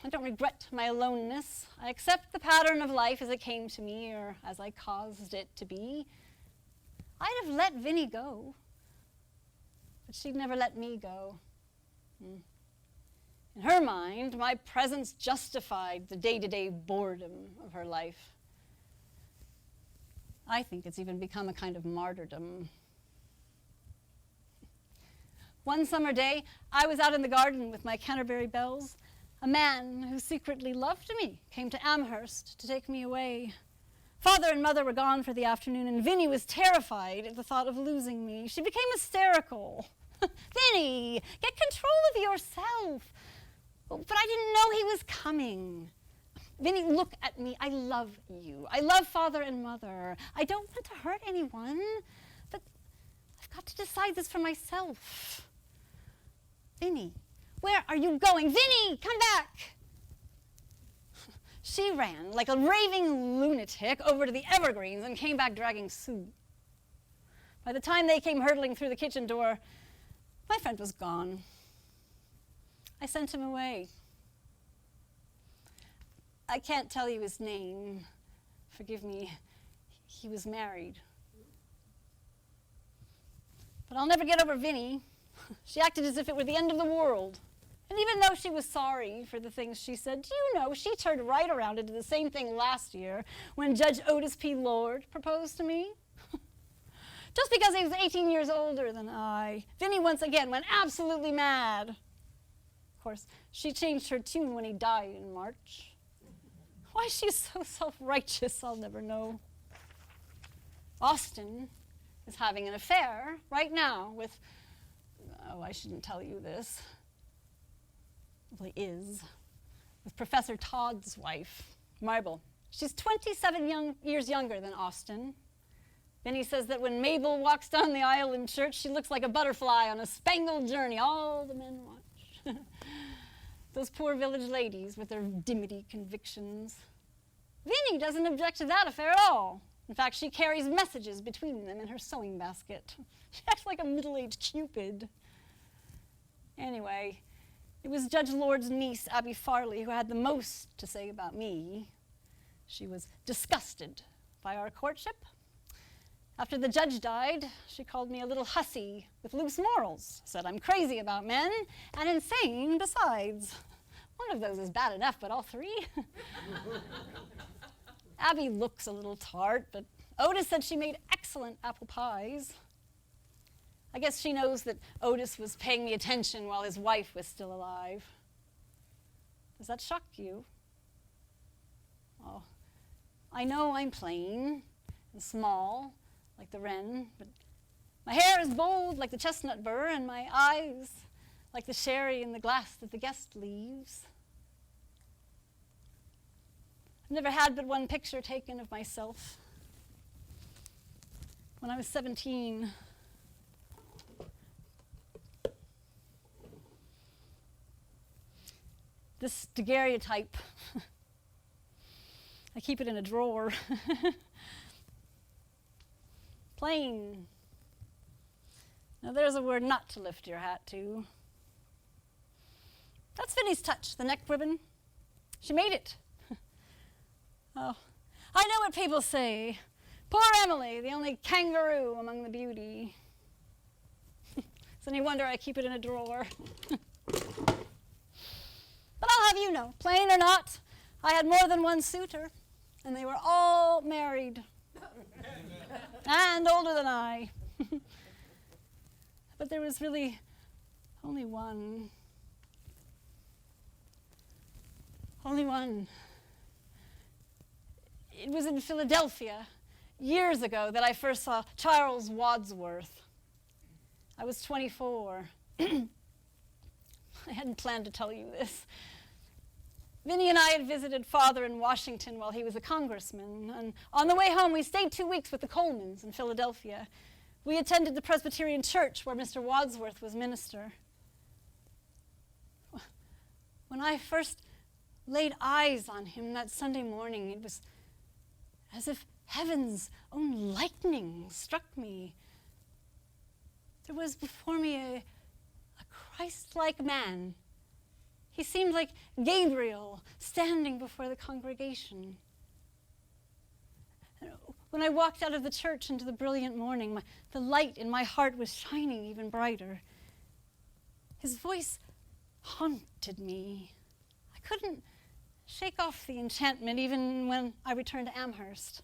I don't regret my aloneness. I accept the pattern of life as it came to me, or as I caused it to be. I'd have let Vinny go, but she'd never let me go. In her mind, my presence justified the day-to-day boredom of her life. I think it's even become a kind of martyrdom. One summer day, I was out in the garden with my Canterbury bells. A man who secretly loved me came to Amherst to take me away. Father and mother were gone for the afternoon, and Vinny was terrified at the thought of losing me. She became hysterical. Vinny, get control of yourself. But I didn't know he was coming. Vinny, look at me. I love you. I love father and mother. I don't want to hurt anyone, but I've got to decide this for myself. Vinny, where are you going? Vinny, come back! She ran like a raving lunatic over to the evergreens and came back dragging Sue. By the time they came hurtling through the kitchen door, my friend was gone. I sent him away. I can't tell you his name. Forgive me. He was married. But I'll never get over Vinny. She acted as if it were the end of the world. And even though she was sorry for the things she said, do you know, she turned right around and did the same thing last year when Judge Otis P. Lord proposed to me. Just because he was 18 years older than I, Vinny once again went absolutely mad. Of course, she changed her tune when he died in March. Why she's so self-righteous, I'll never know. Austin is having an affair right now with, oh, I shouldn't tell you this. Well, he is. With Professor Todd's wife, Marble. She's 27 years younger than Austin. Vinny says that when Mabel walks down the aisle in church, she looks like a butterfly on a spangled journey. All the men watch. Those poor village ladies with their dimity convictions. Vinny doesn't object to that affair at all. In fact, she carries messages between them in her sewing basket. She acts like a middle-aged Cupid. Anyway, it was Judge Lord's niece, Abby Farley, who had the most to say about me. She was disgusted by our courtship. After the judge died, she called me a little hussy with loose morals, said I'm crazy about men, and insane besides. One of those is bad enough, but all three? Abby looks a little tart, but Otis said she made excellent apple pies. I guess she knows that Otis was paying me attention while his wife was still alive. Does that shock you? Oh, I know I'm plain and small, like the wren, but my hair is bold like the chestnut burr, and my eyes like the sherry in the glass that the guest leaves. I've never had but one picture taken of myself. When I was 17, this daguerreotype, I keep it in a drawer. Plain. Now there's a word not to lift your hat to. That's Vinny's touch, the neck ribbon. She made it. Oh, I know what people say. Poor Emily, the only kangaroo among the beauty. It's any wonder I keep it in a drawer. But I'll have you know, plain or not, I had more than one suitor, and they were all married. And older than I. But there was really only one. Only one. It was in Philadelphia, years ago, that I first saw Charles Wadsworth. I was 24. I hadn't planned to tell you this. Vinny and I had visited Father in Washington while he was a congressman, and on the way home we stayed 2 weeks with the Colemans in Philadelphia. We attended the Presbyterian church where Mr. Wadsworth was minister. When I first laid eyes on him that Sunday morning, it was as if heaven's own lightning struck me. There was before me a Christ-like man. He seemed like Gabriel standing before the congregation. When I walked out of the church into the brilliant morning, the light in my heart was shining even brighter. His voice haunted me. I couldn't shake off the enchantment even when I returned to Amherst.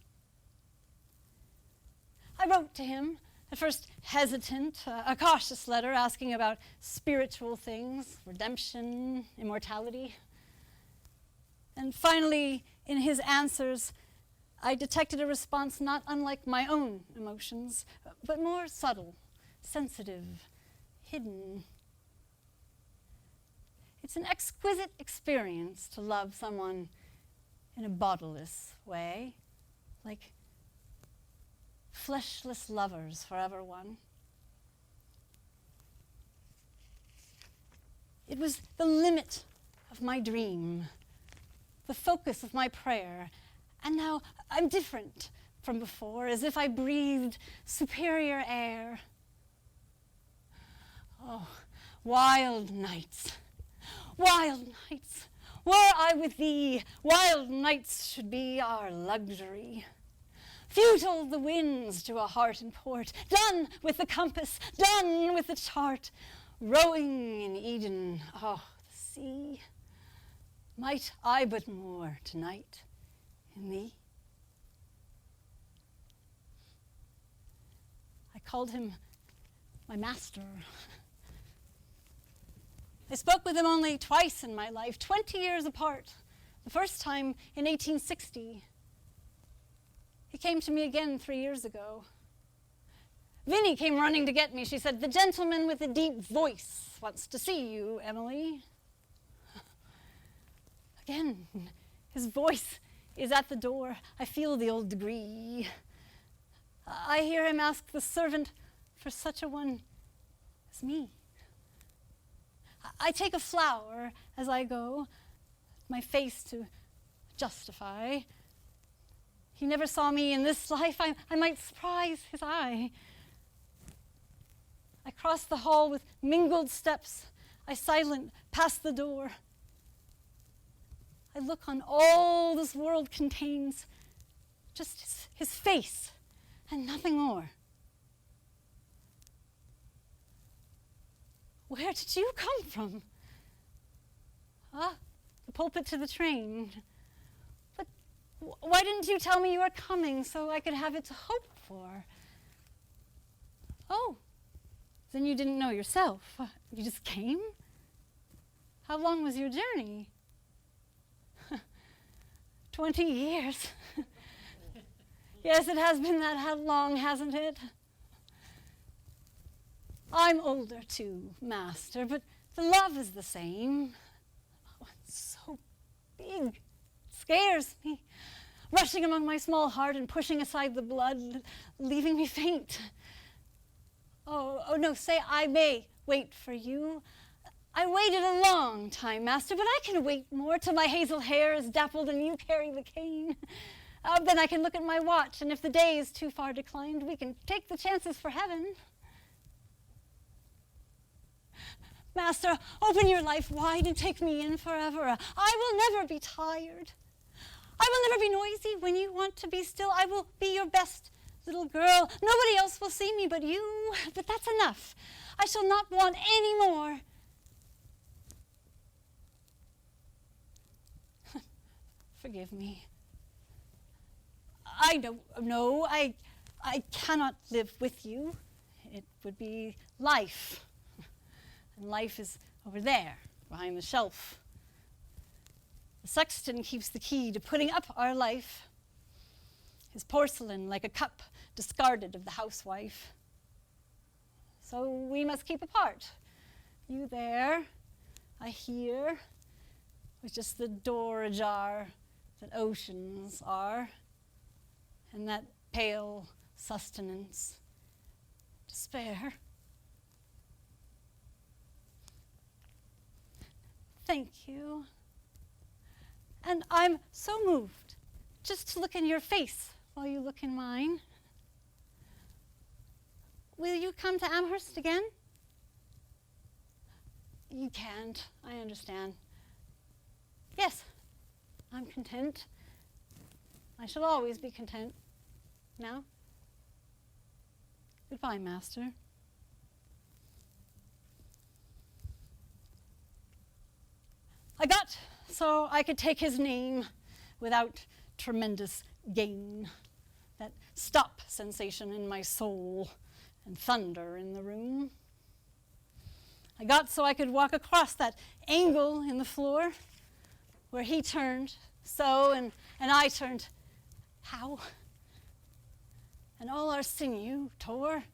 I wrote to him, at first hesitant, a cautious letter asking about spiritual things, redemption, immortality. And finally, in his answers, I detected a response not unlike my own emotions, but more subtle, sensitive, hidden. It's an exquisite experience to love someone in a bodiless way, like fleshless lovers forever one. It was the limit of my dream, the focus of my prayer, and now I'm different from before, as if I breathed superior air. Oh, wild nights. Wild nights, were I with thee, wild nights should be our luxury. Futile the winds to a heart in port, done with the compass, done with the chart, rowing in Eden, oh, the sea. Might I but moor tonight in thee? I called him my master. I spoke with him only twice in my life, 20 years apart. The first time in 1860. He came to me again 3 years ago. Vinnie came running to get me. She said, "The gentleman with the deep voice wants to see you, Emily." Again, his voice is at the door. I feel the old degree. I hear him ask the servant for such a one as me. I take a flower as I go, my face to justify. He never saw me in this life. I might surprise his eye. I cross the hall with mingled steps. I silent pass the door. I look on all this world contains, just his face and nothing more. Where did you come from? The pulpit to the train. But why didn't you tell me you were coming so I could have it to hope for? Oh, then you didn't know yourself. You just came? How long was your journey? 20 years. Yes, it has been that long, hasn't it? I'm older too, Master, but the love is the same. Oh, it's so big. It scares me. Rushing among my small heart and pushing aside the blood, leaving me faint. Oh no, say I may wait for you. I waited a long time, Master, but I can wait more till my hazel hair is dappled and you carry the cane. Then I can look at my watch, and if the day is too far declined, we can take the chances for heaven. Master, open your life wide and take me in forever. I will never be tired. I will never be noisy when you want to be still. I will be your best little girl. Nobody else will see me but you, but that's enough. I shall not want any more. Forgive me. I cannot live with you. It would be life. And life is over there, behind the shelf. The sexton keeps the key to putting up our life. His porcelain like a cup discarded of the housewife. So we must keep apart. You there, I here, with just the door ajar that oceans are, and that pale sustenance, despair. Thank you. And I'm so moved just to look in your face while you look in mine. Will you come to Amherst again? You can't, I understand. Yes, I'm content. I shall always be content. Now, goodbye, Master. I got so I could take his name without tremendous gain. That stop sensation in my soul and thunder in the room. I got so I could walk across that angle in the floor where he turned so and I turned how? And all our sinew tore.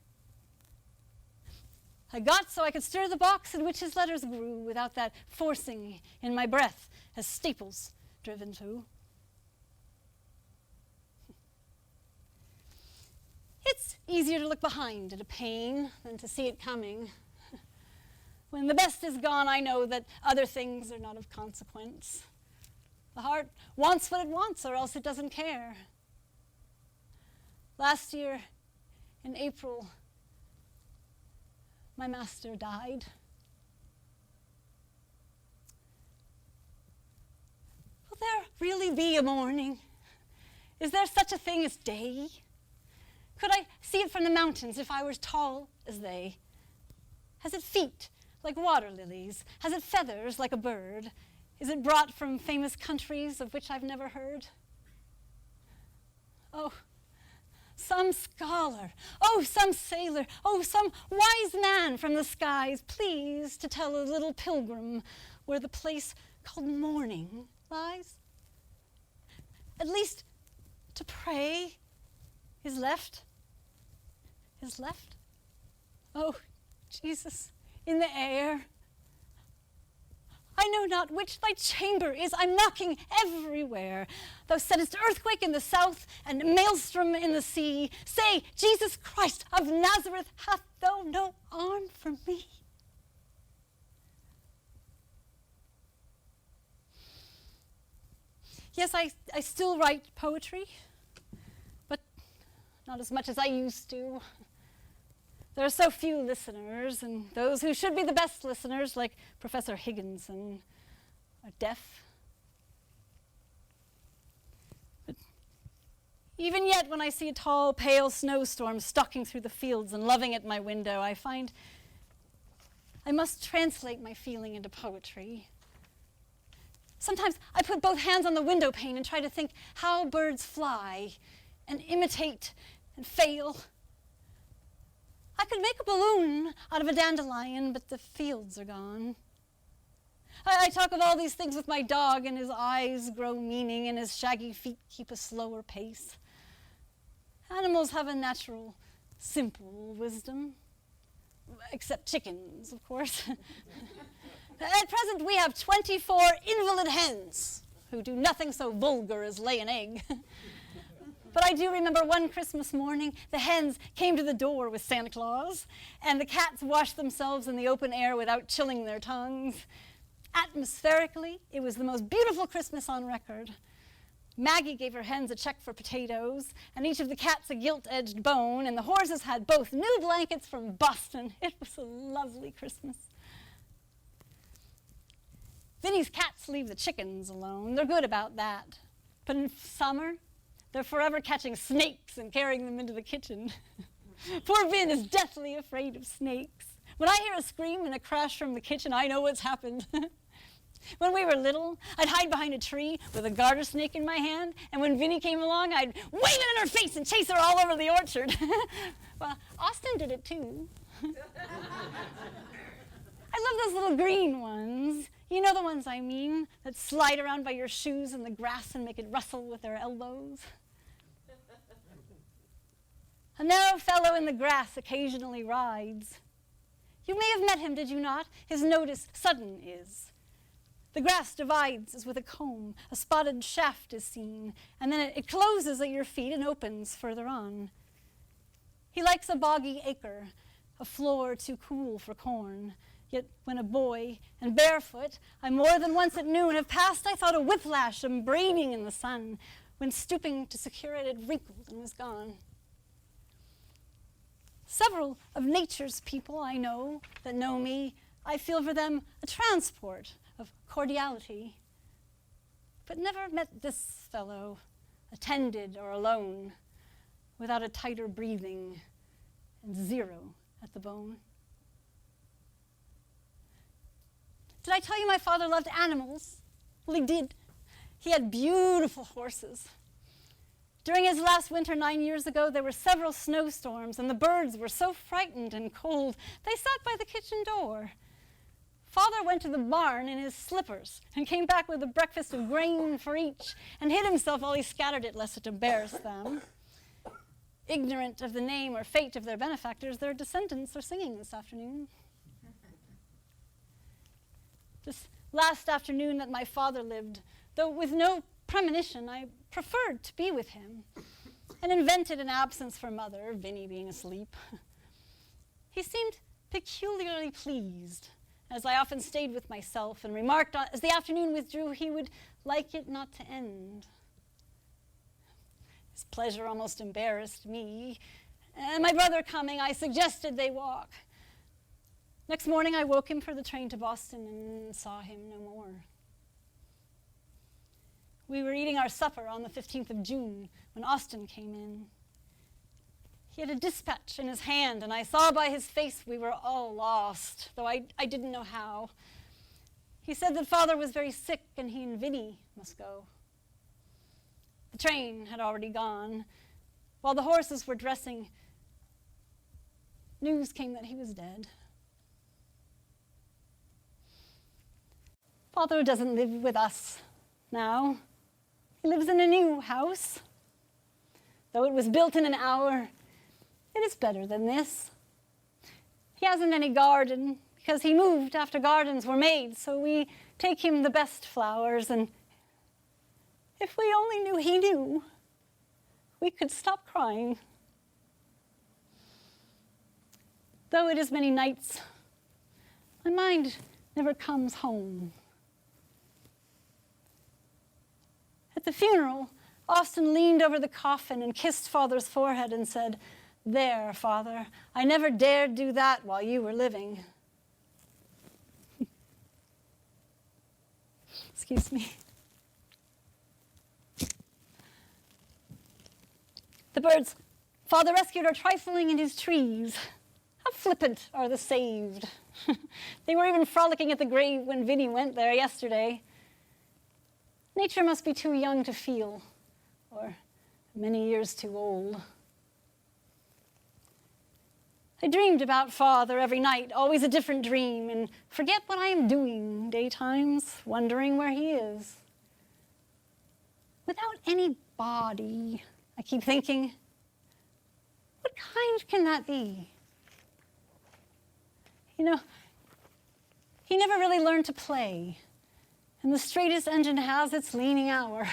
I got so I could stir the box in which his letters grew without that forcing in my breath as staples driven to. It's easier to look behind at a pain than to see it coming. When the best is gone, I know that other things are not of consequence. The heart wants what it wants, or else it doesn't care. Last year, in April, my master died. Will there really be a morning? Is there such a thing as day? Could I see it from the mountains if I were as tall as they? Has it feet like water lilies? Has it feathers like a bird? Is it brought from famous countries of which I've never heard? Oh, some scholar, oh, some sailor, oh, some wise man from the skies, please to tell a little pilgrim where the place called morning lies? At least to pray is left. Oh, Jesus, in the air. I know not which thy chamber is. I'm knocking everywhere. Thou settest earthquake in the south and maelstrom in the sea. Say, Jesus Christ of Nazareth, hath thou no arm for me? Yes, I still write poetry, but not as much as I used to. There are so few listeners, and those who should be the best listeners, like Professor Higginson, are deaf. But even yet, when I see a tall, pale snowstorm stalking through the fields and loving at my window, I find I must translate my feeling into poetry. Sometimes I put both hands on the window pane and try to think how birds fly and imitate and fail. I could make a balloon out of a dandelion, but the fields are gone. I talk of all these things with my dog, and his eyes grow meaning, and his shaggy feet keep a slower pace. Animals have a natural, simple wisdom. Except chickens, of course. At present, we have 24 invalid hens who do nothing so vulgar as lay an egg. But I do remember one Christmas morning, the hens came to the door with Santa Claus, and the cats washed themselves in the open air without chilling their tongues. Atmospherically, it was the most beautiful Christmas on record. Maggie gave her hens a check for potatoes, and each of the cats a gilt-edged bone, and the horses had both new blankets from Boston. It was a lovely Christmas. Vinny's cats leave the chickens alone. They're good about that. But in summer, they're forever catching snakes and carrying them into the kitchen. Poor Vin is deathly afraid of snakes. When I hear a scream and a crash from the kitchen, I know what's happened. When we were little, I'd hide behind a tree with a garter snake in my hand, and when Vinny came along, I'd wave it in her face and chase her all over the orchard. Well, Austin did it too. I love those little green ones. You know the ones I mean, that slide around by your shoes in the grass and make it rustle with their elbows. A narrow fellow in the grass occasionally rides. You may have met him, did you not? His notice sudden is. The grass divides as with a comb, a spotted shaft is seen, and then it closes at your feet and opens further on. He likes a boggy acre, a floor too cool for corn. Yet when a boy and barefoot, I more than once at noon have passed, I thought a whiplash and braining in the sun. When stooping to secure it, it wrinkled and was gone. Several of nature's people I know that know me, I feel for them a transport of cordiality. But never met this fellow, attended or alone, without a tighter breathing and zero at the bone. Did I tell you my father loved animals? Well, he did. He had beautiful horses. During his last winter 9 years ago, there were several snowstorms, and the birds were so frightened and cold, they sat by the kitchen door. Father went to the barn in his slippers and came back with a breakfast of grain for each and hid himself while he scattered it lest it embarrass them. Ignorant of the name or fate of their benefactors, their descendants are singing this afternoon. This last afternoon that my father lived, though with no premonition, I preferred to be with him and invented an absence for Mother, Vinny being asleep. He seemed peculiarly pleased, as I often stayed with myself and remarked as the afternoon withdrew, he would like it not to end. His pleasure almost embarrassed me, and my brother coming, I suggested they walk. Next morning, I woke him for the train to Boston and saw him no more. We were eating our supper on the 15th of June when Austin came in. He had a dispatch in his hand, and I saw by his face we were all lost, though I didn't know how. He said that Father was very sick and he and Vinny must go. The train had already gone, While the horses were dressing, news came that he was dead. Father doesn't live with us now. He lives in a new house. Though it was built in an hour, it is better than this. He hasn't any garden because he moved after gardens were made, so we take him the best flowers, and if we only knew he knew, we could stop crying. Though it is many nights, my mind never comes home. At the funeral, Austin leaned over the coffin and kissed Father's forehead and said, "There, Father, I never dared do that while you were living." Excuse me. The birds Father rescued are trifling in his trees. How flippant are the saved. They were even frolicking at the grave when Vinny went there yesterday. Nature must be too young to feel, or many years too old. I dreamed about Father every night, always a different dream, and forget what I am doing daytimes, wondering where he is. Without any body, I keep thinking, what kind can that be? You know, he never really learned to play, and the straightest engine has its leaning hour.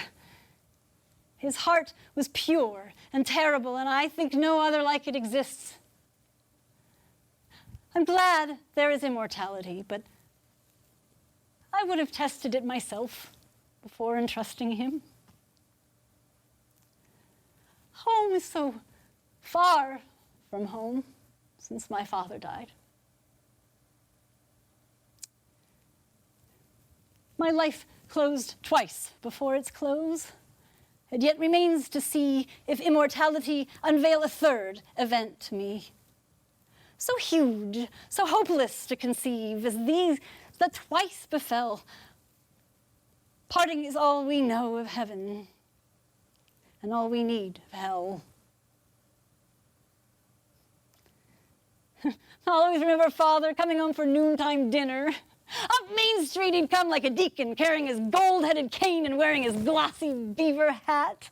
His heart was pure and terrible, and I think no other like it exists. I'm glad there is immortality, but I would have tested it myself before entrusting him. Home is so far from home since my father died. My life closed twice before its close. It yet remains to see if immortality unveil a third event to me. So huge, so hopeless to conceive as these that twice befell. Parting is all we know of heaven and all we need of hell. I'll always remember Father coming home for noontime dinner. Up Main Street he'd come like a deacon, carrying his gold-headed cane and wearing his glossy beaver hat.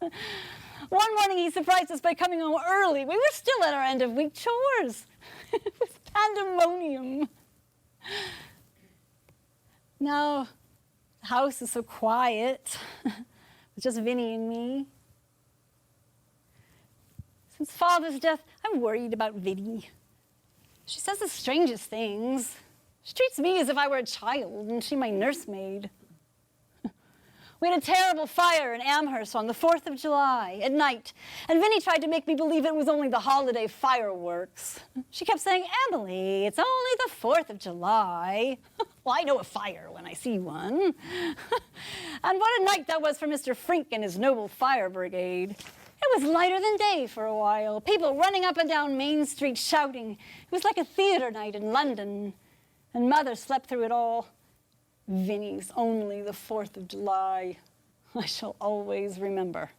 One morning he surprised us by coming home early. We were still at our end-of-week chores. It was pandemonium. Now, the house is so quiet. It's just Vinny and me. Since Father's death, I'm worried about Vinny. She says the strangest things. She treats me as if I were a child and she my nursemaid. We had a terrible fire in Amherst on the 4th of July at night, and Vinny tried to make me believe it was only the holiday fireworks. She kept saying, "Emily, it's only the 4th of July." Well, I know a fire when I see one. And what a night that was for Mr. Frink and his noble fire brigade. It was lighter than day for a while, people running up and down Main Street shouting. It was like a theater night in London, and Mother slept through it all. Vinny's only the 4th of July. I shall always remember.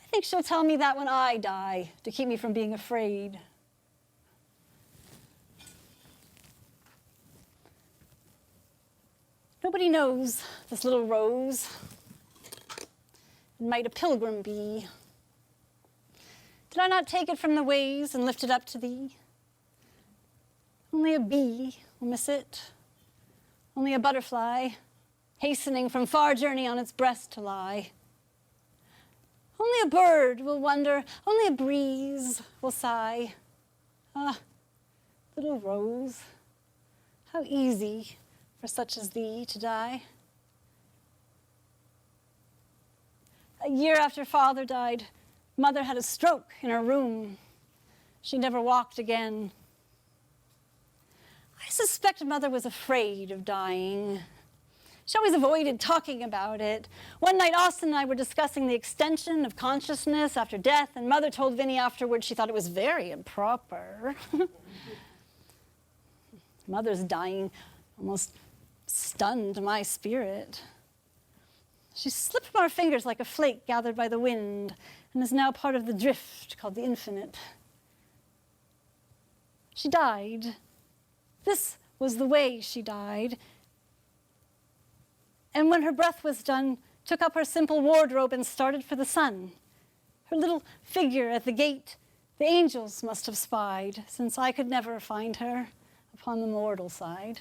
I think she'll tell me that when I die, to keep me from being afraid. Nobody knows this little rose. It might a pilgrim be. Did I not take it from the ways and lift it up to thee? Only a bee will miss it. Only a butterfly, hastening from far journey on its breast to lie. Only a bird will wonder, only a breeze will sigh. Ah, little rose, how easy for such as thee to die. A year after Father died, Mother had a stroke in her room. She never walked again. I suspect Mother was afraid of dying. She always avoided talking about it. One night, Austin and I were discussing the extension of consciousness after death, and Mother told Vinny afterwards she thought it was very improper. Mother's dying almost stunned my spirit. She slipped from our fingers like a flake gathered by the wind and is now part of the drift called the infinite. She died. This was the way she died. And when her breath was done, took up her simple wardrobe and started for the sun. Her little figure at the gate, the angels must have spied, since I could never find her upon the mortal side.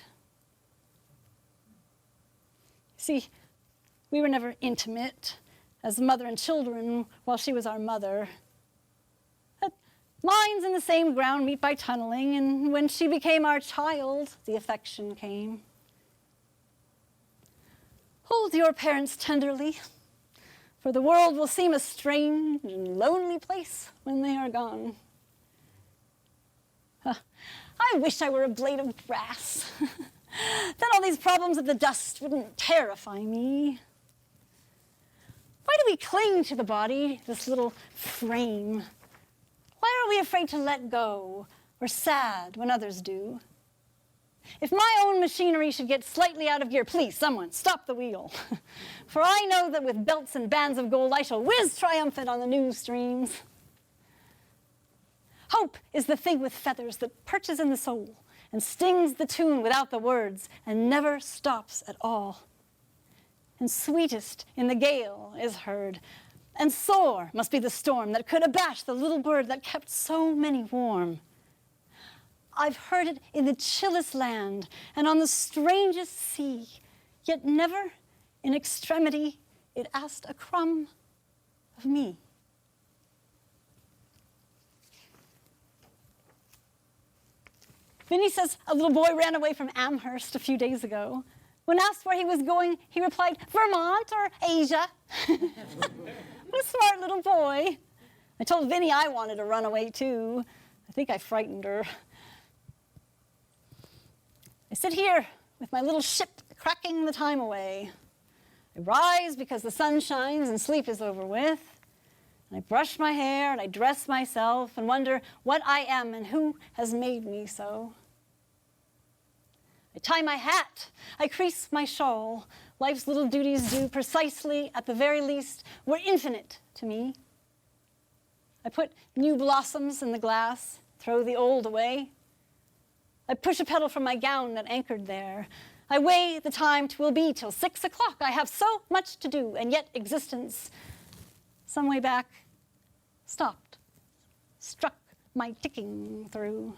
See, we were never intimate as mother and children while she was our mother. But lines in the same ground meet by tunneling, and when she became our child, the affection came. Hold your parents tenderly, for the world will seem a strange and lonely place when they are gone. I wish I were a blade of grass. Then all these problems of the dust wouldn't terrify me. Why do we cling to the body, this little frame? Why are we afraid to let go, or sad when others do? If my own machinery should get slightly out of gear, please, someone, stop the wheel. For I know that with belts and bands of gold, I shall whiz triumphant on the news streams. Hope is the thing with feathers that perches in the soul and stings the tune without the words and never stops at all. And sweetest in the gale is heard, and sore must be the storm that could abash the little bird that kept so many warm. I've heard it in the chillest land and on the strangest sea, yet never in extremity it asked a crumb of me. Vinny says a little boy ran away from Amherst a few days ago. When asked where he was going, he replied, Vermont or Asia. What a smart little boy. I told Vinny I wanted to run away too. I think I frightened her. I sit here with my little ship cracking the time away. I rise because the sun shines and sleep is over with. And I brush my hair and I dress myself and wonder what I am and who has made me so. I tie my hat, I crease my shawl. Life's little duties due precisely, at the very least, were infinite to me. I put new blossoms in the glass, throw the old away. I push a petal from my gown that anchored there. I weigh the time 'twill be till 6 o'clock. I have so much to do, and yet existence, some way back, stopped, struck my ticking through.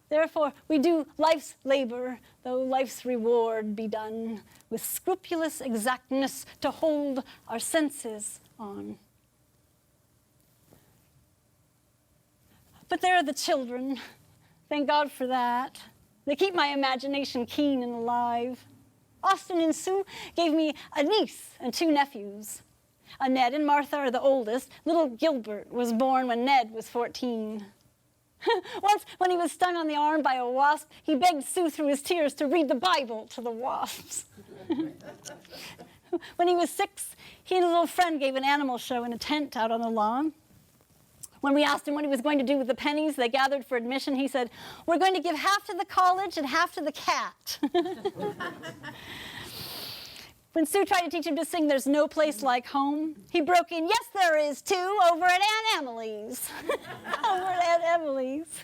Therefore, we do life's labor, though life's reward be done, with scrupulous exactness to hold our senses on. But there are the children. Thank God for that. They keep my imagination keen and alive. Austin and Sue gave me a niece and 2 nephews. Ned and Martha are the oldest. Little Gilbert was born when Ned was 14. Once, when he was stung on the arm by a wasp, he begged Sue through his tears to read the Bible to the wasps. When he was 6, he and a little friend gave an animal show in a tent out on the lawn. When we asked him what he was going to do with the pennies they gathered for admission, he said, "We're going to give half to the college and half to the cat." When Sue tried to teach him to sing "There's No Place Like Home," he broke in, "Yes, there is too, over at Aunt Emily's." Over at Aunt Emily's.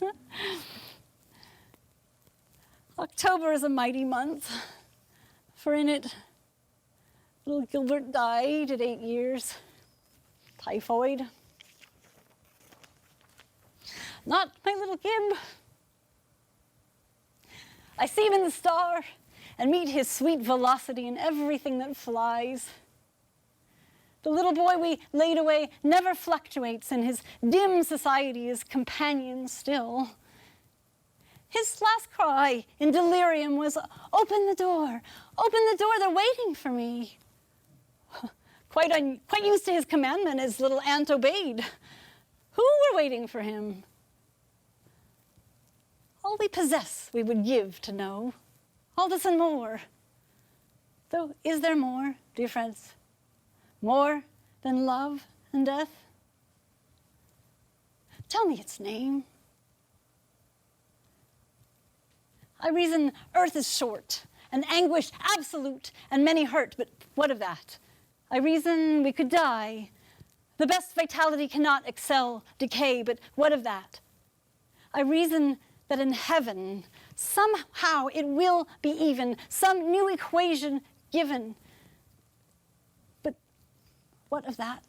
October is a mighty month, for in it, little Gilbert died at 8 years. Typhoid. Not my little Gib. I see him in the star and meet his sweet velocity in everything that flies. The little boy we laid away never fluctuates, and his dim society is companion still. His last cry in delirium was, "Open the door, they're waiting for me." Quite used to his commandment, his little aunt obeyed. Who were waiting for him? All we possess we would give to know. All this and more. Though, is there more, dear friends? More than love and death? Tell me its name. I reason earth is short, and anguish absolute, and many hurt, but what of that? I reason we could die. The best vitality cannot excel decay, but what of that? I reason that in heaven, somehow it will be even, some new equation given. But what of that?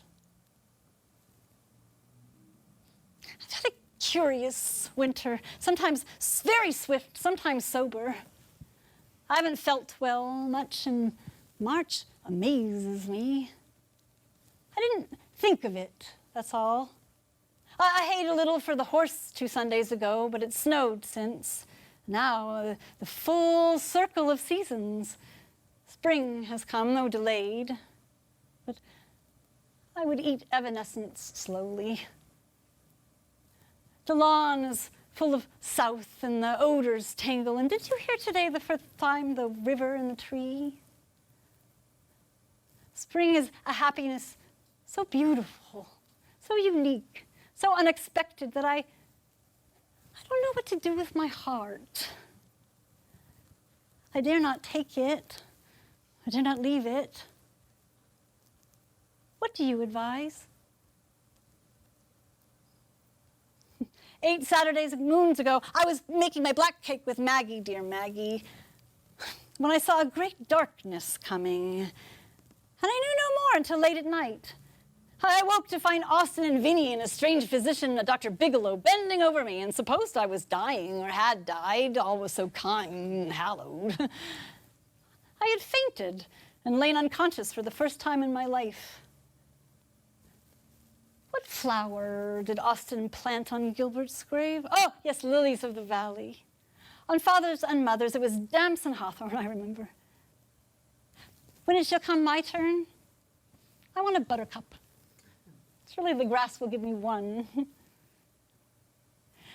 I've had a curious winter, sometimes very swift, sometimes sober. I haven't felt well much, and March amazes me. I didn't think of it, that's all. I hayed a little for the horse 2 Sundays ago, but it snowed since. Now, the full circle of seasons. Spring has come, though delayed. But I would eat evanescence slowly. The lawn is full of south, and the odors tangle. And did you hear today the first time the river and the tree? Spring is a happiness so beautiful, so unique, so unexpected that I don't know what to do with my heart. I dare not take it. I dare not leave it. What do you advise? 8 Saturdays moons ago, I was making my black cake with Maggie, dear Maggie, when I saw a great darkness coming. And I knew no more until late at night. I woke to find Austin and Vinny and a strange physician, Dr. Bigelow, bending over me, and supposed I was dying or had died. All was so kind and hallowed. I had fainted and lain unconscious for the first time in my life. What flower did Austin plant on Gilbert's grave? Oh, yes, lilies of the valley. On father's and mother's, it was damson hawthorn, I remember. When it shall come my turn, I want a buttercup. Surely the grass will give me one.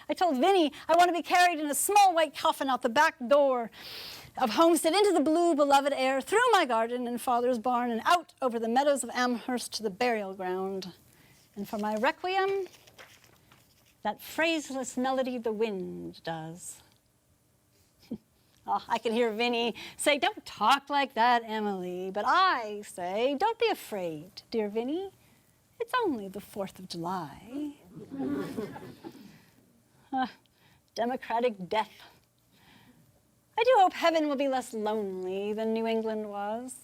I told Vinny I want to be carried in a small white coffin out the back door of Homestead into the blue, beloved air, through my garden and father's barn, and out over the meadows of Amherst to the burial ground. And for my requiem, that phraseless melody the wind does. Oh, I could hear Vinny say, "Don't talk like that, Emily." But I say, "Don't be afraid, dear Vinny. It's only the 4th of July." Democratic death. I do hope heaven will be less lonely than New England was.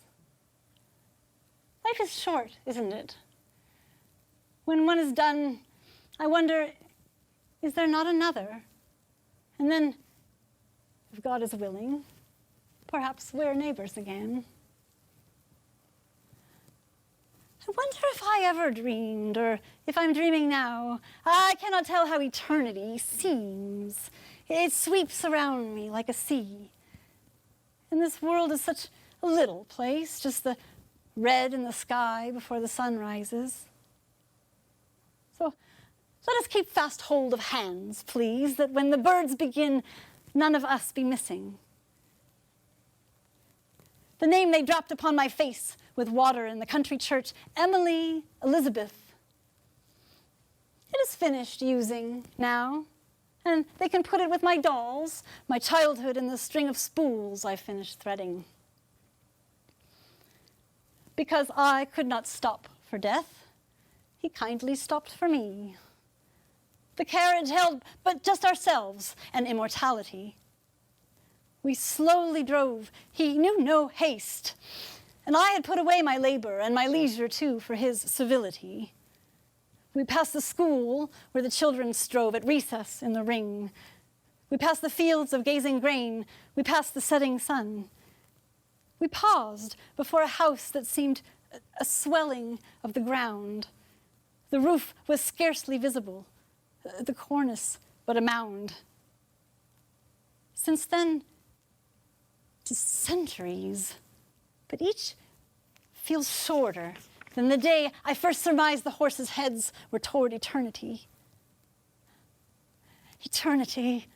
Life is short, isn't it? When one is done, I wonder, is there not another? And then, if God is willing, perhaps we're neighbors again. I wonder if I ever dreamed, or if I'm dreaming now. I cannot tell how eternity seems. It sweeps around me like a sea. And this world is such a little place, just the red in the sky before the sun rises. So let us keep fast hold of hands, please, that when the birds begin, none of us be missing. The name they dropped upon my face with water in the country church, Emily Elizabeth. It is finished using now, and they can put it with my dolls, my childhood, and the string of spools I finished threading. Because I could not stop for death, he kindly stopped for me. The carriage held but just ourselves and immortality. We slowly drove, he knew no haste, and I had put away my labor and my leisure too for his civility. We passed the school where the children strove at recess in the ring. We passed the fields of gazing grain. We passed the setting sun. We paused before a house that seemed a swelling of the ground. The roof was scarcely visible, the cornice but a mound. Since then, 'tis centuries, but each feels shorter than the day I first surmised the horses' heads were toward eternity. Eternity.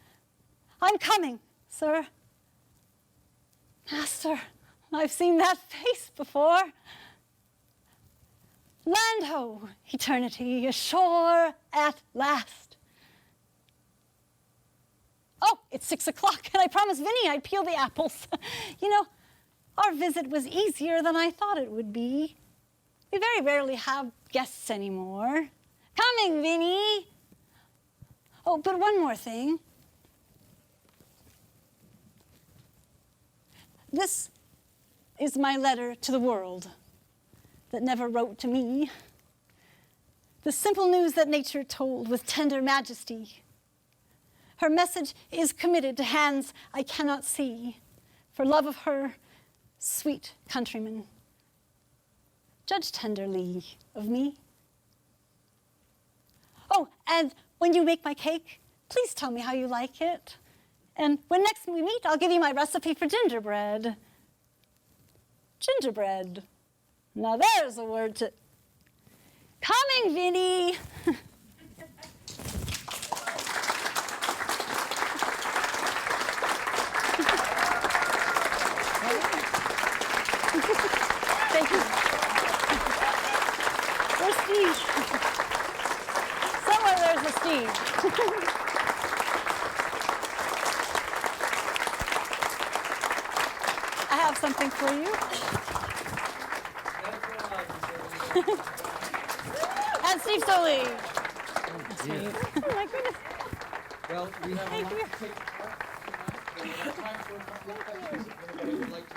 I'm coming, sir. Master, I've seen that face before. Land ho, eternity, ashore at last. Oh, it's 6 o'clock, and I promised Vinny I'd peel the apples. You know, our visit was easier than I thought it would be. We very rarely have guests anymore. Coming, Vinny. Oh, but one more thing. This is my letter to the world that never wrote to me. The simple news that nature told with tender majesty. Her message is committed to hands I cannot see, for love of her, sweet countrymen. Judge tenderly of me. Oh, and when you make my cake, please tell me how you like it. And when next we meet, I'll give you my recipe for gingerbread. Gingerbread. Now there's a word to... Coming, Vinny! Thank you. Where's Steve? Somewhere there's a Steve. I have something for you. And Steve Stolee. Oh my goodness. Well, we have a Thank lot you. to take apart tonight. We have time for a couple of questions if anybody would like to